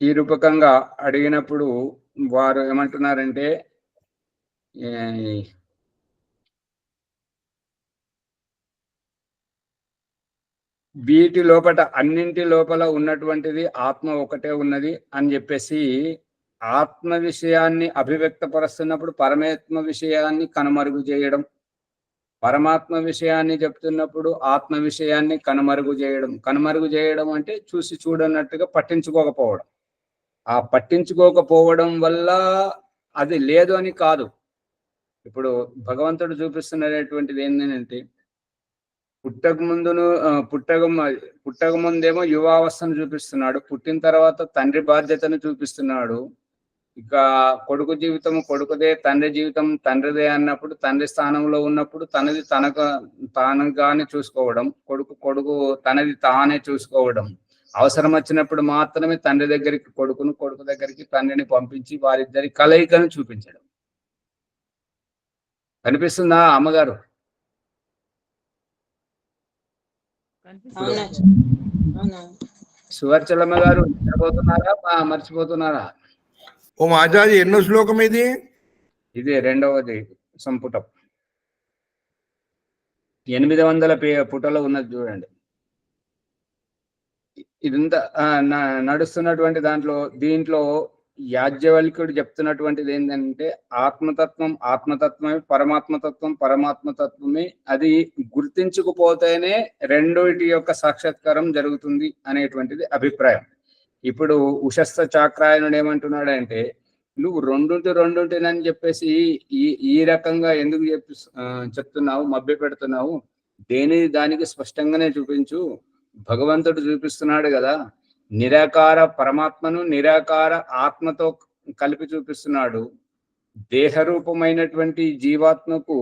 ఈ రూపకంగా అడిగినప్పుడు వారు ఏమంటున్నారంటే, వీటి లోపల, అన్నింటి లోపల ఉన్నటువంటిది ఆత్మ ఒకటే ఉన్నది అని చెప్పేసి ఆత్మ విషయాన్ని అభివ్యక్తపరుస్తున్నప్పుడు పరమాత్మ విషయాన్ని కనుమరుగు చేయడం, పరమాత్మ విషయాన్ని చెప్తున్నప్పుడు ఆత్మ విషయాన్ని కనుమరుగు చేయడం అంటే చూసి చూడనట్టుగా పట్టించుకోకపోవడం. ఆ పట్టించుకోకపోవడం వల్ల అది లేదు అని కాదు. ఇప్పుడు భగవంతుడు చూపిస్తున్నటువంటిది ఏంటంటే, పుట్టక ముందేమో యువావస్థను చూపిస్తున్నాడు, పుట్టిన తర్వాత తండ్రి బాధ్యతను చూపిస్తున్నాడు. ఇక కొడుకు జీవితం కొడుకుదే, తండ్రి జీవితం తండ్రిదే అన్నప్పుడు, తండ్రి స్థానంలో ఉన్నప్పుడు తనది తానుగానే చూసుకోవడం, కొడుకు తనది తానే చూసుకోవడం, అవసరం వచ్చినప్పుడు మాత్రమే తండ్రి దగ్గరికి కొడుకు దగ్గరికి తండ్రిని పంపించి వారిద్దరి కలయికను చూపించడం. కనిపిస్తుందా అమ్మగారు? అవునా అవునా సువర్చలమ్మ గారు నిద్రపోతున్నారా మర్చిపోతున్నారా? ఓం ఆచార్య ఎన్నో శ్లోకం ఇది? ఇది రెండవది సంపుటం, 800 పుటలో ఉన్నది చూడండి. ఇదంతా నడుస్తున్నటువంటి దీంట్లో యాజ్ఞవల్క్యుడు చెప్తున్నటువంటిది ఏంటంటే ఆత్మతత్వమే, పరమాత్మతత్వమే. అది గుర్తించుకుపోతేనే రెండిటి యొక్క సాక్షాత్కారం జరుగుతుంది అనేటువంటిది అభిప్రాయం. ఇప్పుడు ఉషస్థ చాక్రాయనుడు ఏమంటున్నాడంటే, నువ్వు రెండుంటినని చెప్పేసి ఈ రకంగా ఎందుకు చెప్తున్నావు, మభ్య పెడుతున్నావు? దానికి స్పష్టంగానే చూపించు. భగవంతుడు చూపిస్తున్నాడు కదా, నిరాకార పరమాత్మను నిరాకార ఆత్మతో కలిపి చూపిస్తున్నాడు. దేహరూపమైనటువంటి జీవాత్మకు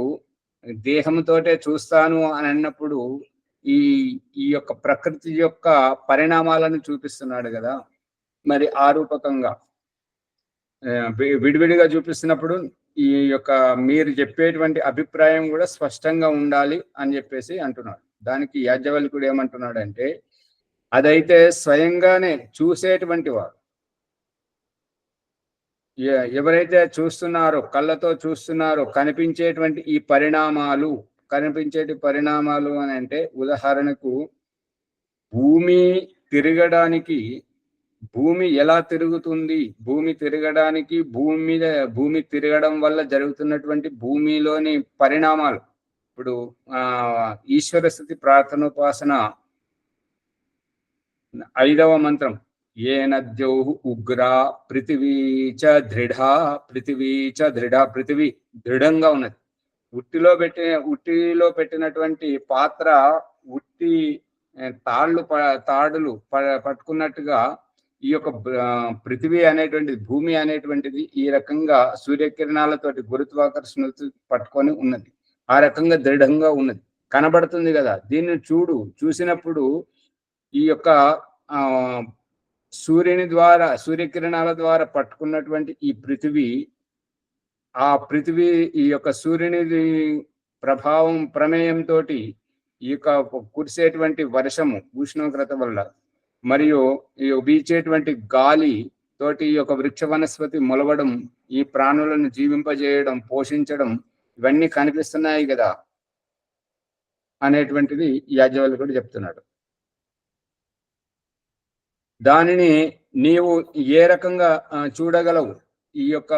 దేహంతోటే చూస్తాను అని అన్నప్పుడు ఈ యొక్క ప్రకృతి యొక్క పరిణామాలను చూపిస్తున్నాడు కదా. మరి ఆ రూపకంగా విడివిడిగా చూపిస్తున్నప్పుడు ఈ యొక్క మీరు చెప్పేటువంటి అభిప్రాయం కూడా స్పష్టంగా ఉండాలి అని చెప్పేసి అంటున్నాడు. దానికి యాజ్ఞవల్క్యుడు ఏమంటున్నాడంటే, అదైతే స్వయంగానే చూసేటువంటి వారు ఎవరైతే చూస్తున్నారో, కళ్ళతో చూస్తున్నారో కనిపించేటువంటి ఈ పరిణామాలు అని అంటే, ఉదాహరణకు భూమి తిరగడానికి, భూమి ఎలా తిరుగుతుంది, భూమి తిరగడానికి భూమి తిరగడం వల్ల జరుగుతున్నటువంటి భూమిలోని పరిణామాలు. ఇప్పుడు ఈశ్వర స్థితి ప్రార్థనోపాసన 5వ మంత్రం, ఏ నద్యౌ ఉగ్రా పృథివీ చ దృఢ, పృథివీ దృఢంగా ఉన్నది. ఉట్టిలో పెట్టినటువంటి పాత్ర ఉట్టి తాడులు పట్టుకున్నట్టుగా ఈ యొక్క పృథివీ అనేటువంటిది, భూమి అనేటువంటిది ఈ రకంగా సూర్యకిరణాలతోటి గురుత్వాకర్షణతో పట్టుకొని ఉన్నది. ఆ రకంగా దృఢంగా ఉన్నది, కనబడుతుంది కదా. దీన్ని చూసినప్పుడు ఈ యొక్క సూర్యకిరణాల ద్వారా పట్టుకున్నటువంటి ఈ పృథివీ, ఈ యొక్క సూర్యుని ప్రమేయంతో ఈ యొక్క కురిసేటువంటి వర్షము ఉష్ణోగ్రత వల్ల, మరియు ఈ వీచేటువంటి గాలి తోటి ఈ యొక్క వృక్ష వనస్పతి మొలవడం, ఈ ప్రాణులను జీవింపజేయడం, పోషించడం, ఇవన్నీ కనిపిస్తున్నాయి కదా అనేటువంటిది యాజ్ఞవల్క్యుడు చెప్తున్నాడు. దానిని నీవు ఏ రకంగా చూడగలవు? ఈ యొక్క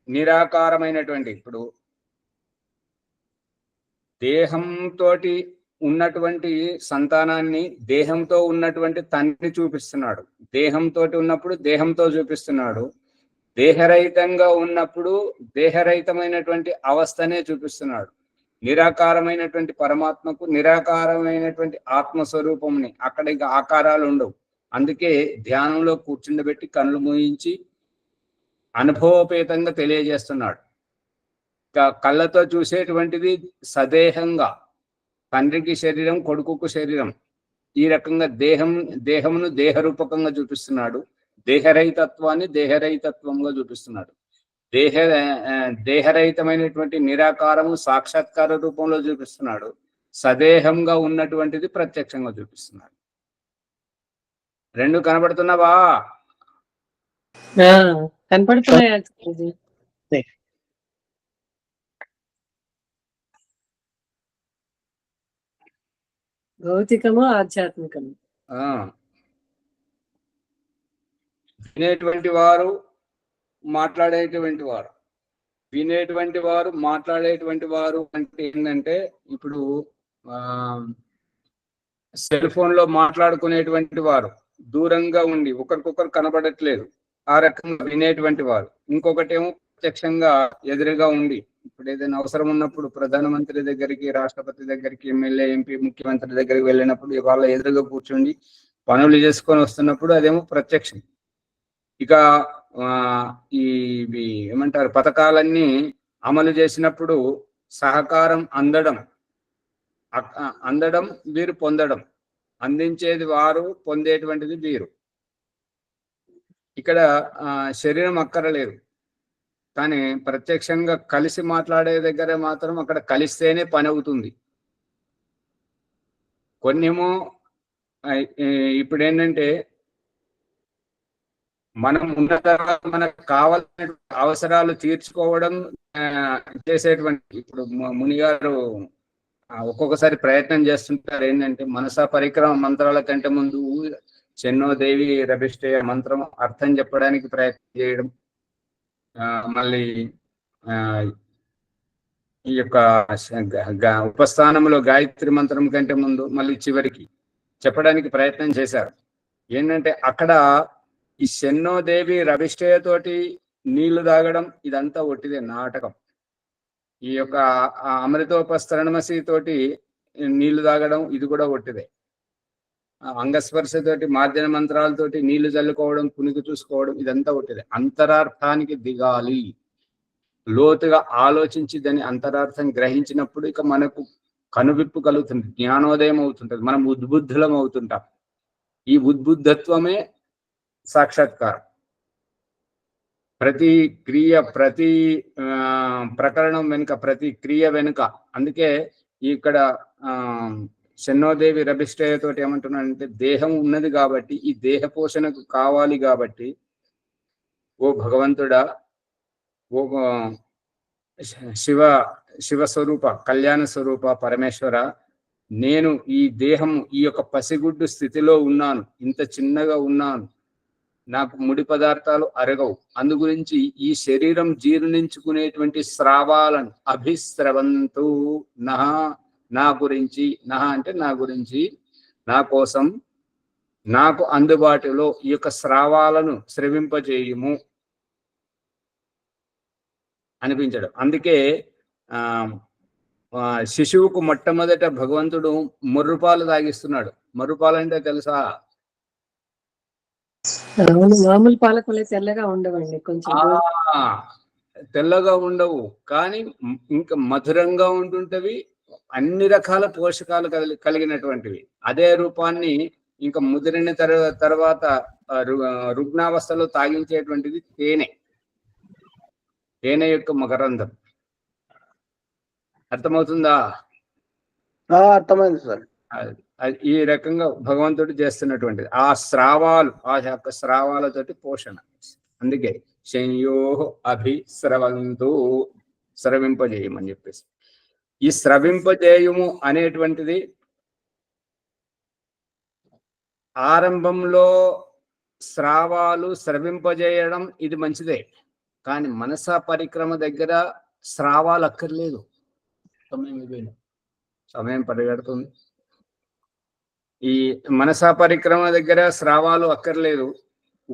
నిరాకారమైనటువంటి, ఇప్పుడు దేహంతో ఉన్నటువంటి సంతానాన్ని దేహంతో ఉన్నటువంటి తండ్రి చూపిస్తున్నాడు. దేహంతో ఉన్నప్పుడు దేహంతో చూపిస్తున్నాడు. దేహరహితంగా ఉన్నప్పుడు దేహరహితమైనటువంటి అవస్థనే చూపిస్తున్నాడు. నిరాకారమైనటువంటి పరమాత్మకు నిరాకారమైనటువంటి ఆత్మస్వరూపంని, అక్కడ ఇక ఆకారాలు ఉండవు. అందుకే ధ్యానంలో కూర్చుండబెట్టి కళ్ళు మూయించి అనుభవపేతంగా తెలియజేస్తున్నాడు. కళ్ళతో చూసేటువంటిది సదేహంగా, తండ్రికి శరీరం, కొడుకుకు శరీరం, ఈ రకంగా దేహమును దేహరూపకంగా చూపిస్తున్నాడు. దేహరహితత్వాన్ని దేహరహితత్వంగా చూపిస్తున్నాడు. దేహరహితమైనటువంటి నిరాకారము సాక్షాత్కార రూపంలో చూపిస్తున్నాడు. సదేహంగా ఉన్నటువంటిది ప్రత్యక్షంగా చూపిస్తున్నాడు. రెండు కనబడుతున్నావా? కనపడుతున్నాయి. భౌతికము ఆధ్యాత్మికము. వినేటువంటి వారు, మాట్లాడేటువంటి వారు అంటే ఏంటంటే, ఇప్పుడు సెల్ ఫోన్ లో మాట్లాడుకునేటువంటి వారు దూరంగా ఉండి ఒకరికొకరు కనబడట్లేదు, ఆ రకంగా వినేటువంటి వారు. ఇంకొకటేమో ప్రత్యక్షంగా ఎదురుగా ఉండి, ఇప్పుడు ఏదైనా అవసరం ఉన్నప్పుడు ప్రధానమంత్రి దగ్గరికి, రాష్ట్రపతి దగ్గరికి, ఎమ్మెల్యే, ఎంపీ, ముఖ్యమంత్రి దగ్గరికి వెళ్ళినప్పుడు వాళ్ళ ఎదురుగా కూర్చోండి పనులు చేసుకొని వస్తున్నప్పుడు అదేమో ప్రత్యక్షం. ఇక ఇవి ఏమంటారు, పథకాలన్నీ అమలు చేసినప్పుడు సహకారం అందడం వీరు పొందడం, అందించేది వారు, పొందేటువంటిది వీరు. ఇక్కడ శరీరం అక్కరలేదు, కానీ ప్రత్యక్షంగా కలిసి మాట్లాడే దగ్గర మాత్రం అక్కడ కలిస్తేనే పని అవుతుంది. కొన్నేమో ఇప్పుడు ఏంటంటే మనం ఉన్న తర్వాత మనకు కావాల్సిన అవసరాలు తీర్చుకోవడం చేసేటువంటి, ఇప్పుడు ముని గారు ఒక్కొక్కసారి ప్రయత్నం చేస్తుంటారు ఏంటంటే మనసా పరిక్రమ మంత్రాల కంటే ముందు చెన్నో దేవి రభిష్టే మంత్రం అర్థం చెప్పడానికి ప్రయత్నం చేయడం, మళ్ళీ ఈ యొక్క ఉపస్థానంలో గాయత్రి మంత్రం కంటే ముందు మళ్ళీ చివరికి చెప్పడానికి ప్రయత్నం చేశారు. ఏంటంటే అక్కడ ఈ శన్నోదేవి రవిష్ఠేయతోటి నీళ్లు తాగడం ఇదంతా ఒట్టిదే, నాటకం. ఈ యొక్క అమృతోపస్తరణమసి తోటి నీళ్లు తాగడం ఇది కూడా ఒట్టిదే. అంగస్పర్శతోటి మార్జన మంత్రాలతోటి నీళ్లు చల్లుకోవడం, పునికి చూసుకోవడం ఇదంతా ఒట్టిదే. అంతరార్థానికి దిగాలి, లోతుగా ఆలోచించి దాని అంతరార్థం గ్రహించినప్పుడు ఇక మనకు కనువిప్పు కలుగుతుంది, జ్ఞానోదయం అవుతుంటుంది, మనం ఉద్బుద్ధులం అవుతుంటాం. ఈ ఉద్బుద్ధత్వమే సాక్షాత్కారం. ప్రతి క్రియ, ప్రతి ప్రకరణం వెనుక, ప్రతి క్రియ వెనుక. అందుకే ఇక్కడ శన్నోదేవి రభిష్ఠేయతోటి ఏమంటున్నాడంటే దేహం ఉన్నది కాబట్టి, ఈ దేహ పోషణకు కావాలి కాబట్టి, ఓ భగవంతుడా, ఓ శివస్వరూప, కళ్యాణ స్వరూప పరమేశ్వర, నేను ఈ దేహం, ఈ యొక్క పసిగుడ్డు స్థితిలో ఉన్నాను, ఇంత చిన్నగా ఉన్నాను, నాకు ముడి పదార్థాలు అరగవు. అందు గురించి ఈ శరీరం జీర్ణించుకునేటువంటి స్రావాలను అభిస్రవంతు నా గురించి, అంటే నా గురించి, నా కోసం, నాకు అందుబాటులో ఈ యొక్క స్రావాలను స్రవింపజేయుము అనిపించడం. అందుకే శిశువుకు మొట్టమొదట భగవంతుడు మొర్రుపాలు తాగిస్తున్నాడు. మొర్రుపాలు అంటే తెలుసా? మామూలు పాలకులే తెల్లగా ఉండవండి, కొంచెం తెల్లగా ఉండవు, కానీ ఇంకా మధురంగా ఉంటుంటవి, అన్ని రకాల పోషకాలు కలిగినటువంటివి. అదే రూపాన్ని ఇంకా ముదిరిన తర్వాత రుగ్నావస్థలో తాగించేటువంటిది తేనె యొక్క మకరంధం. అర్థమవుతుందా? అర్థమైంది సార్. ఈ రకంగా భగవంతుడు చేస్తున్నటువంటిది. ఆ స్రావాలు, ఆ యొక్క స్రావాలతోటి పోషణ. అందుకే శయ్యో అభిస్రవంతు, స్రవింపజేయమని చెప్పేసి. ఈ స్రవింపజేయము అనేటువంటిది ఆరంభంలో స్రావాలు స్రవింపజేయడం ఇది మంచిదే, కానీ మనసా పరిక్రమ దగ్గర స్రావాలు అక్కర్లేదు. సమయం పరిగెడుతుంది. ఈ మనసా పరిక్రమ దగ్గర స్రావాలు అక్కర్లేదు.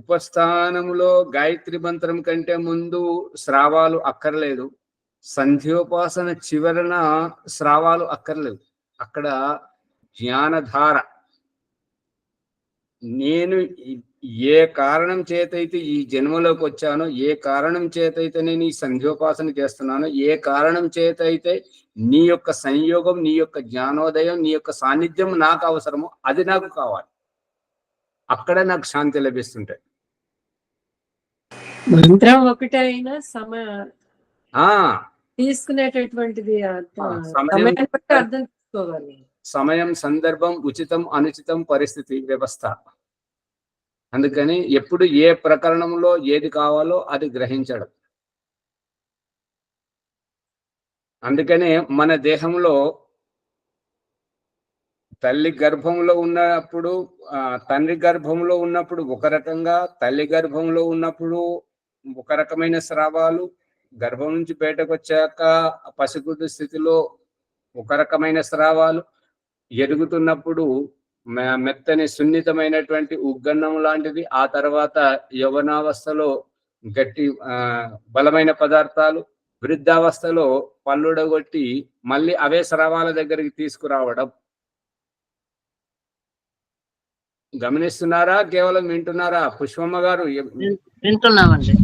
ఉపస్థానములో గాయత్రి మంత్రం కంటే ముందు స్రావాలు అక్కర్లేదు. సంధ్యోపాసన చివరన స్రావాలు అక్కర్లేవు. అక్కడ జ్ఞానధార, నేను ఏ కారణం చేతైతే ఈ జన్మలోకి వచ్చానో, ఏ కారణం చేతైతే నేను ఈ సంధ్యోపాసన చేస్తున్నానో, ఏ కారణం చేతైతే నీ యొక్క సంయోగం, నీ యొక్క జ్ఞానోదయం, నీ యొక్క సాన్నిధ్యం నాకు అవసరమో అది నాకు కావాలి. అక్కడ నాకు శాంతి లభిస్తుంటాయి. మంత్రం ఒకటే అయినా తీసుకునేటటువంటిది అర్థం చేసుకోవాలి. సమయం, సందర్భం, ఉచితం, అనుచితం, పరిస్థితి, వ్యవస్థ. అందుకని ఎప్పుడు ఏ ప్రకరణంలో ఏది కావాలో అది గ్రహించడం. అందుకనే మన దేహంలో తల్లి గర్భంలో ఉన్నప్పుడు, తండ్రి గర్భంలో ఉన్నప్పుడు ఒక రకంగా, తల్లి గర్భంలో ఉన్నప్పుడు ఒక రకమైన స్రావాలు, గర్భం నుంచి బయటకు వచ్చాక పసిగుడ్డు స్థితిలో ఒక రకమైన స్రావాలు, ఎదుగుతున్నప్పుడు మెత్తని సున్నితమైనటువంటి ఉగ్గన్నం లాంటిది, ఆ తర్వాత యవనావస్థలో గట్టి బలమైన పదార్థాలు, వృద్ధావస్థలో పళ్ళుడగొట్టి మళ్ళీ అవే స్రావాల దగ్గరికి తీసుకురావడం. గమనిస్తున్నారా? కేవలం వింటున్నారా? పుష్పమ్మ గారు వింటున్నామండి.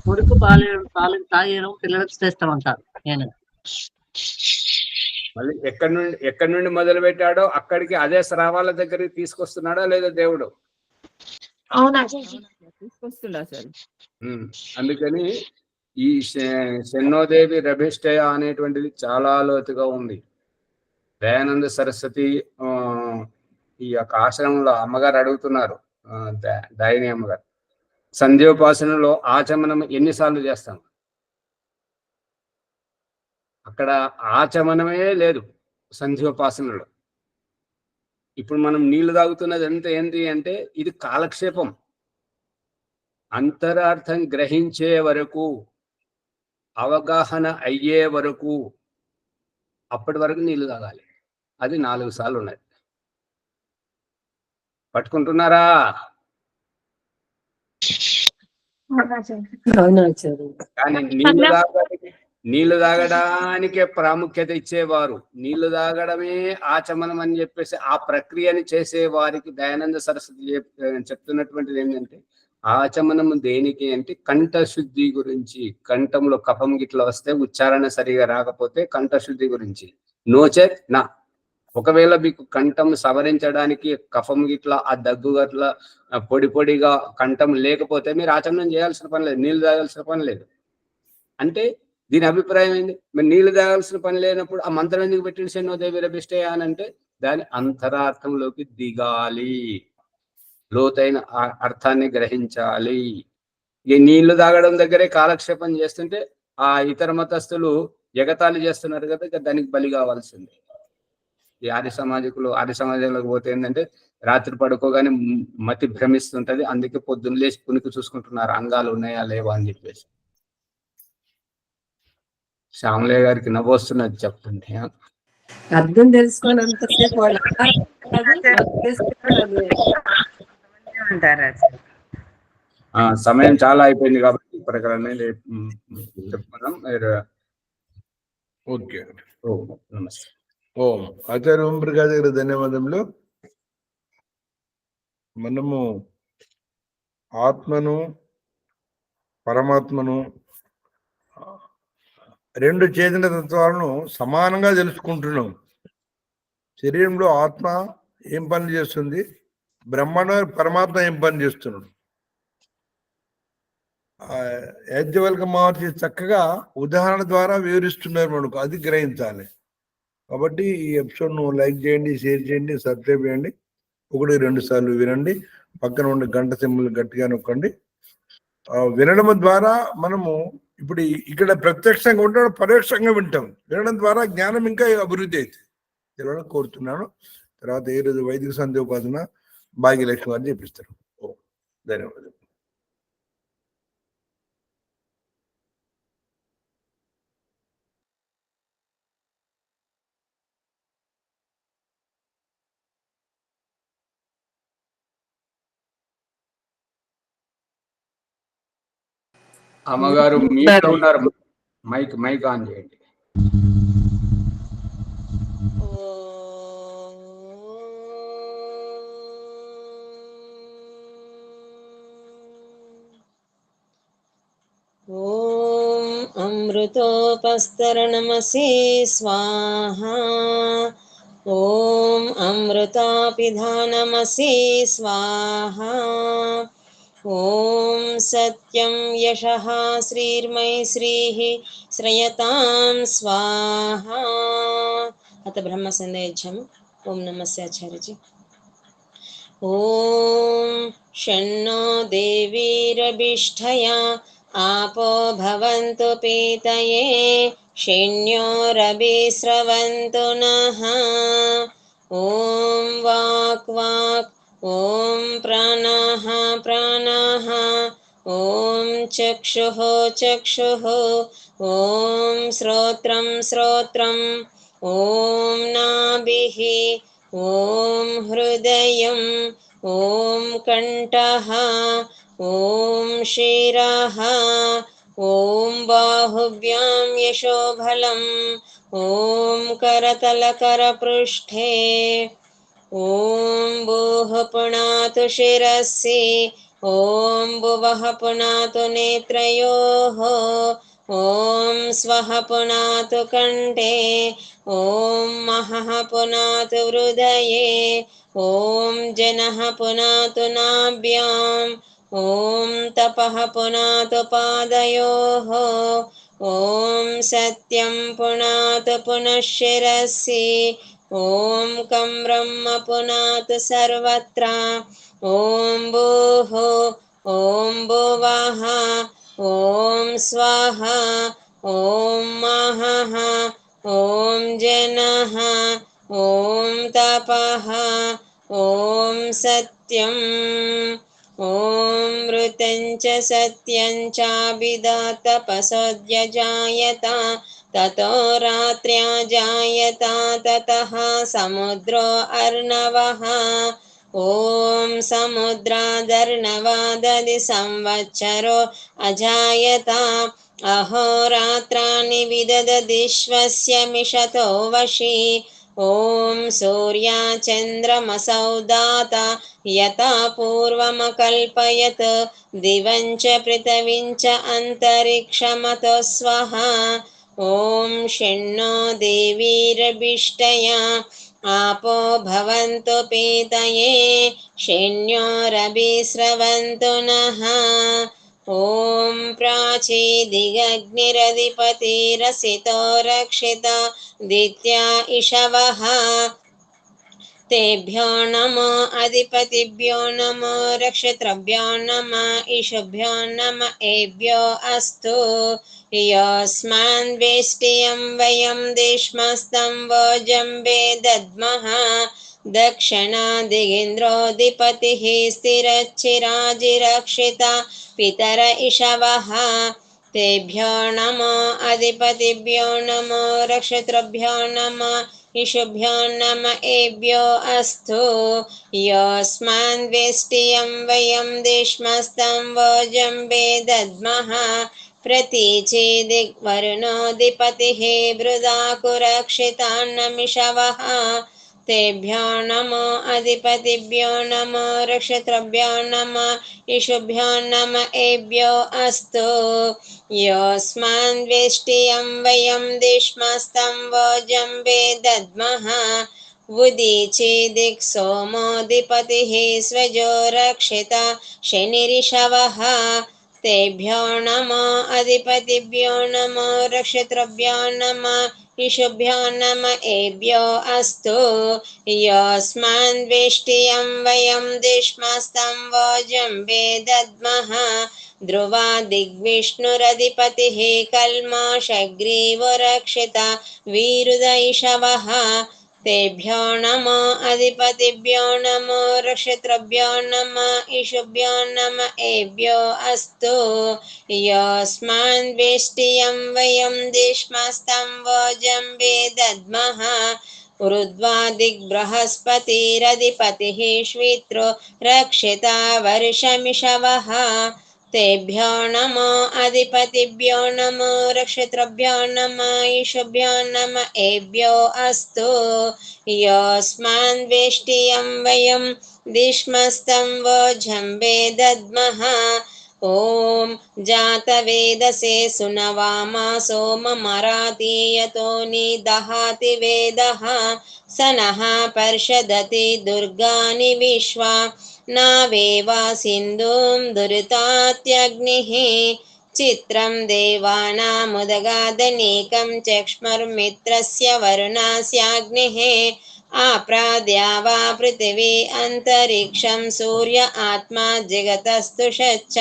ముడుకు పాలు తాగడం పిల్లలకు చేస్తామంటారు. నేను మళ్ళీ ఎక్కడి నుండి మొదలు పెట్టాడో అక్కడికి అదే స్రావాల దగ్గరికి తీసుకొస్తున్నాడా లేదా దేవుడు? తీసుకొస్తున్నా సార్. అందుకని ఈ శన్నోదేవి రభిష్టయ అనేటువంటిది చాలా లోతుగా ఉంది. దయానంద సరస్వతి ఈ యొక్క ఆశ్రమంలో అమ్మగారు అడుగుతున్నారు, దాయిని అమ్మగారు, సంధ్యోపాసనలో ఆచమనం ఎన్నిసార్లు చేస్తాం? అక్కడ ఆచమనమే లేదు సంధ్యోపాసనలో. ఇప్పుడు మనం నీళ్లు తాగుతున్నది ఎంత ఏంటి అంటే ఇది కాలక్షేపం. అంతరార్థం గ్రహించే వరకు, అవగాహన అయ్యే వరకు, అప్పటి వరకు నీళ్లు తాగాలి. అది 4 సార్లు ఉన్నది. పట్టుకుంటున్నారా? కానీ నీళ్లు తాగడానికే ప్రాముఖ్యత ఇచ్చేవారు. నీళ్లు తాగడమే ఆచమనం అని చెప్పేసి ఆ ప్రక్రియని చేసే వారికి దయానంద సరస్వతి చెప్తున్నటువంటిది ఏంటంటే, ఆచమనము దేనికి అంటే కంఠశుద్ధి గురించి. కంఠంలో కఫం గిట్ల వస్తే, ఉచ్చారణ సరిగా రాకపోతే కంఠశుద్ధి గురించి. నోచేత్ నా. ఒకవేళ మీకు కంఠం సవరించడానికి కఫం గిట్ల ఆ దగ్గు గట్ల పొడి పొడిగా కంఠం లేకపోతే మీరు ఆచమనం చేయాల్సిన పని లేదు, నీళ్లు తాగాల్సిన పని లేదు. అంటే దీని అభిప్రాయం ఏంది? మరి నీళ్లు తాగాల్సిన పని లేనప్పుడు ఆ మంత్రం ఎందుకు పెట్టింది శన్నోదేవి రభిష్టయ అని అంటే, దాని అంతరార్థంలోకి దిగాలి, లోతైన అర్థాన్ని గ్రహించాలి. ఈ నీళ్లు తాగడం దగ్గరే కాలక్షేపం చేస్తుంటే ఆ ఇతర మతస్థులు ఎగతాళి చేస్తున్నారు కదా, దానికి బలి కావాల్సిందే. ఈ ఆర్య సమాజంలోకి పోతే ఏంటంటే రాత్రి పడుకోగానే మతి భ్రమిస్తుంటది, అందుకే పొద్దున్న లేచి పునికి చూసుకుంటున్నారు అంగాలు ఉన్నాయా లేవా అని చెప్పేసి. శ్యామలయ్య గారికి నవ్వొస్తున్నది చెప్తుంటే. అర్థం తెలుసుకోనంతసేపు వాళ్ళు సమయం చాలా అయిపోయింది కాబట్టి ఇప్పటికనే చెప్పుకున్నాం. ఓకే, నమస్తే. ఓం ఆచార్య ఓం ప్రకాష్ గారు ధన్యవాదములు. మనము ఆత్మను, పరమాత్మను, 2 చేతన తత్వాలను సమానంగా తెలుసుకుంటున్నాం. శరీరంలో ఆత్మ ఏం పని చేస్తుంది, పరమాత్మ ఏం పని చేస్తున్నాడు. యాజ్ఞవల్క్య మహర్షి చక్కగా ఉదాహరణ ద్వారా వివరిస్తున్నారు మనకు, అది గ్రహించాలి. కాబట్టి ఈ ఎపిసోడ్ను లైక్ చేయండి, షేర్ చేయండి, సబ్స్క్రైబ్ చేయండి. 1-2 సార్లు వినండి. పక్కన ఉండే గంట సింబల్ గట్టిగా నొక్కండి. వినడం ద్వారా మనము ఇప్పుడు ఇక్కడ ప్రత్యక్షంగా ఉంటాడు, పరోక్షంగా వింటాం. వినడం ద్వారా జ్ఞానం ఇంకా అభివృద్ధి అవుతుంది. తెలియడం కోరుతున్నాను. తర్వాత ఏ రోజు వైదిక సంధ్యోపాసన భాగ్యలక్ష్మి గారు చేపిస్తారు. ధన్యవాదాలు. అమ్మగారు మీలో ఉన్నారు, మైక్ ఆన్ చేయండి. ఓం అమృతోపస్తరణమసి స్వాహా. ఓం అమృతాపిధానమసి స్వాహా. ఓం సత్యం యశః శ్రీర్మై శ్రీః శ్రయతాం స్వాహా. అత బ్రహ్మ సందేశం. ఓం నమస్తే ఆచార్యజీ. ఓం షన్నో దేవీరభిష్టయా आपो भवन्तु पीतये शन्योरभिस्रवन्तु नः. ॐ वाक् वाक्, ॐ प्राणः प्राणः, ॐ चक्षुः चक्षुः, ॐ श्रोत्रं श्रोत्रम्, ॐ नाभिः, ॐ हृदयम्, ॐ कण्ठः, ॐ शिरः, ॐ बाहुव्यां यशोबलम्, ॐ करतलकरपृष्ठे, ॐ भूः पुनातु शिरसि, ॐ भुवः पुनातु नेत्रयोः, ॐ स्वः पुनातु कण्ठे, ॐ महः पुनातु हृदये, ॐ जनः पुनातु नाभ्याम्, ॐ तपः पुनातु पादयोः ॐ सत्यं पुनातु पुनः शिरसि ॐ कं ब्रह्म पुनातु सर्वत्र ॐ भूः ॐ भुवः ॐ स्वाहा ॐ महः ॐ जनः ॐ तपः ॐ सत्यम् ॐ मृतं च सत्यं चाभिदतपसोऽध्यजायत ततो रात्र्याजायत ततः समुद्रो अर्णवः ॐ समुद्रादर्णवादधि संवत्सरो अजायत अहोरात्राणि विदधदिश्वस्य मिषतो वशी ॐ सूर्याचन्द्रमसौ दाता यथा पूर्वमकल्पयत् दिवं च पृथिवीं च अन्तरिक्षमतो स्वः ॐ शन्नो देवीरभिष्टया आपो भवन्तु पीतये शन्योरभिस्रवन्तु नः ॐ प्राचीदिगग्निरधिपतिरसितो रक्षिता दित्या इषवः तेभ्यो नमो अधिपतिभ्यो नमो रक्षत्रभ्यो नमः ईशभ्यो नमः एभ्यो अस्तु यस्मान् वेष्टियं वयं देशमस्तं वोजम्बे दद्मः दक्षिणादिगेन्द्रोऽधिपतिः स्थिरच्चिराजिरक्षिता पितर इषवः तेभ्यो नमो अधिपतिभ्यो नमो रक्षत्रभ्यो नमः ईशभ्यो नम एभ्यो अस्तु यस्मान् वेष्टियं वयं देशमस्तं वोजम्बे दद्मः प्रतीचेदिग्वरुणोऽधिपतिः बृदाकुरक्षितान्नमिषवः तेभ्यो नमो अधिपतिभ्यो नमो रक्षत्रभ्यो नमः ईशुभ्यो नम एभ्यो अस्तु यस्मान् वेष्टियं वयं देशमस्तं वोजम्बे दद्मः उदीचेदिक् सोमोऽधिपतिः स्वजो रक्षिता शनिरिषवः तेभ्यो नमो अधिपतिभ्यो नमो रक्षत्रभ्यो नमः ईशुभ्यो नम एभ्यो अस्तु यस्मान् वेष्टियं वयं देशमस्तं वोजम्बे दद्मः ध्रुवादिग्विष्णुरधिपतिः कल्माषग्रीवो रक्षिता वीरुदैषवः तेभ्यो नमो अधिपतिभ्यो नमो रक्षत्रभ्यो नमः ईशुभ्यो नम एभ्यो अस्तु यस्मान् वेष्टियं वयं देशमस्तं वोजम्बे दद्मः ऊर्ध्वादिग्बृहस्पतिरधिपतिः श्वित्रो रक्षिता वर्षमिषवः तेभ्यो नमो अधिपतिभ्यो नमो रक्षत्रभ्यो नमः ईशुभ्यो नम एभ्यो अस्तु यस्मान् वेष्टियं वयं देशमस्तं वोजम्बे दद्मः ॐ जातवेदसे सुनवामा सोममरातीयतो निदहाति वेदः स नः पर्षदति दुर्गानि विश्वा नावेवा सिन्धुं दुरितात्यग्निः चित्रं देवानामुदगादनीकं चक्ष्मर्मित्रस्य वरुणस्याग्निः आप्राद्यावा पृथिवी अन्तरिक्षं सूर्य आत्मा जगतस्तु षच्च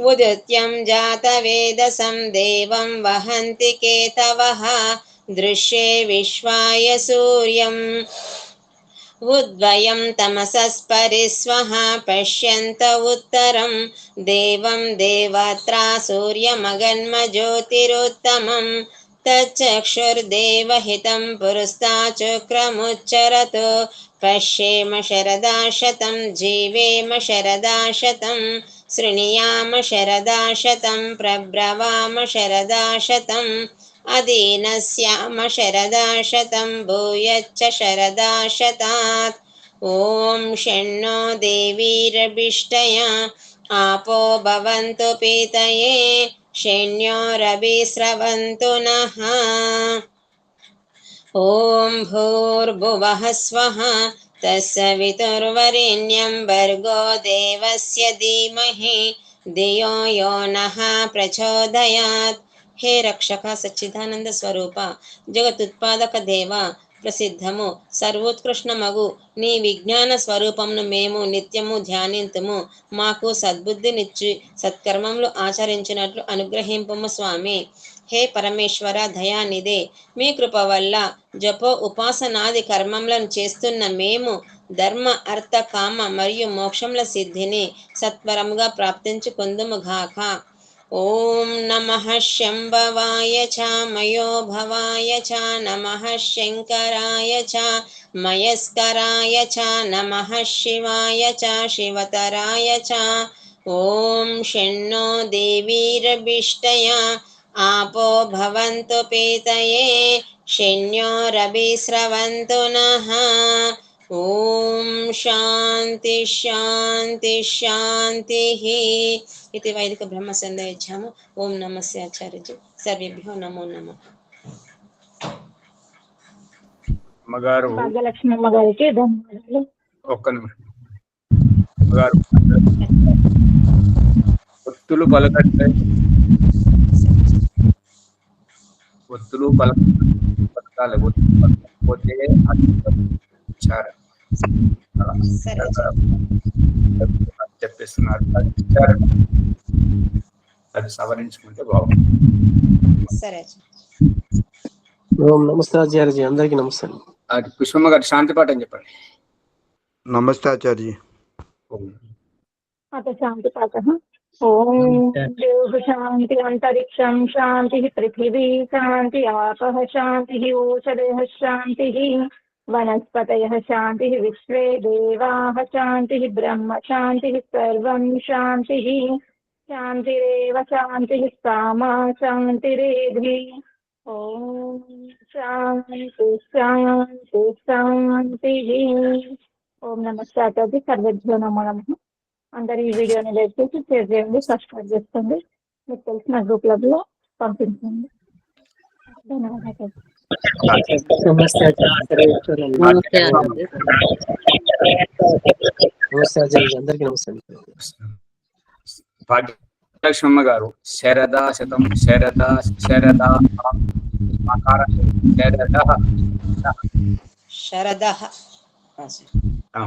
उदित्यं जातवेदसं देवं वहन्ति केतवः दृश्ये विश्वाय सूर्यम् उद्वयं तमसस्परिस्वः पश्यन्त उत्तरं देवं देवत्रा सूर्यमगन्मज्योतिरुत्तमं तच्चक्षुर्देवहितं पुरस्ताचक्रमुच्चरतो पश्येम शरदा शतं जीवेम शरदा शतं शृणुयाम शरदा शतं प्रब्रवाम शरदा शतम् अदीनस्याम शरदा शतं भूयच्च शरदा शतात् ॐ शन्नो देवीरभिष्टया आपो भवन्तु पीतये शन्योरभिस्रवन्तु नः ॐ भूर्भुवः स्वः తస్సవితుర్వరేణ్యం భర్గో దేవస్య ధీమహి ధియో యో నః ప్రచోదయాత్. హే రక్షక సచ్చిదానంద స్వరూప జగతుత్పాదక దేవ ప్రసిద్ధము సర్వోత్కృష్టమగు నీ విజ్ఞాన స్వరూపమును మేము నిత్యము ధ్యానింతుము. మాకు సద్బుద్ధినిచ్చి సత్కర్మములు ఆచరించినట్లు అనుగ్రహింపుము స్వామి. హే పరమేశ్వర దయానిదే, మీ కృప వల్ల జపో ఉపాసనాది కర్మములను చేస్తున్న మేము ధర్మ అర్థ కామ మరియు మోక్షముల సిద్ధిని సత్వరముగా ప్రాప్తించుకుందుము గాక. ఓం నమః శంభవాయ చ మయో భవాయ చ నమః శంకరాయ చ మయస్కరాయ చ నమః శివాయ చ శివతరాయ చ. ఓం షణ్ణో దేవీరభిష్టయా आपो भवन्तु पीतये शन्योरभिस्रवन्तु नः. ఓం శాంతి శాంతి శాంతిః. ఇది వైదిక బ్రహ్మ సందేశము. ఓం నమస్తే ఆచార్యజీ. సర్వేభ్యో నమో నమః. అమ్మగారు భాగ్యలక్ష్మి అమ్మ గారికి ధన్యవాదాలు. ఒక్క నిమిషం. అమ్మగారు ఒత్తులు పలకట్లే, ఒత్తులు పలకాలి. ఒత్తులు పలకపోతే అది విచారం చెప్పిస్తున్నారు. అది విచారం, అది సవరించుకుంటే బాగుంది. సరే. ఓం నమస్తే ఆచార్యజీ, అందరికీ నమస్తే. అది పుష్పమ్మ గారు శాంతి పాఠం చెప్పండి. నమస్తే ఆచార్య. అత శాంతి పాఠः. ఓం దేవ శాంతి అంతరిక్షం శాంతి పృథివీ శాంతి ఆపః శాంతి ఓషధయః శాంతి వనస్పతయః శాంతి విశ్వే దేవాః శాంతి బ్రహ్మ శాంతి సర్వం శాంతి శాంతిరేవ శాంతి సామా శాంతిరేధి. ఓం శాంతి శాంతి శాంతి. ఓం నమస్తే ఆచార్య. సర్వేభ్యో నమో నమః. అందరు ఈ వీడియోని లైక్ చేసి షేర్ చేయండి, సబ్స్క్రైబ్ చేసుకోండి, మీకు తెలిసిన గ్రూప్లలో పంపించండి. ధన్యవాదాలు. నమస్తే ఆచార్య. నమస్తే ఆచార్య. నమస్తే ఆచార్య, అందరికీ నమస్తే. భాగ్యలక్ష్మమ్మ గారు శరద శతం శరద శరద శరద శరదః. ఆ.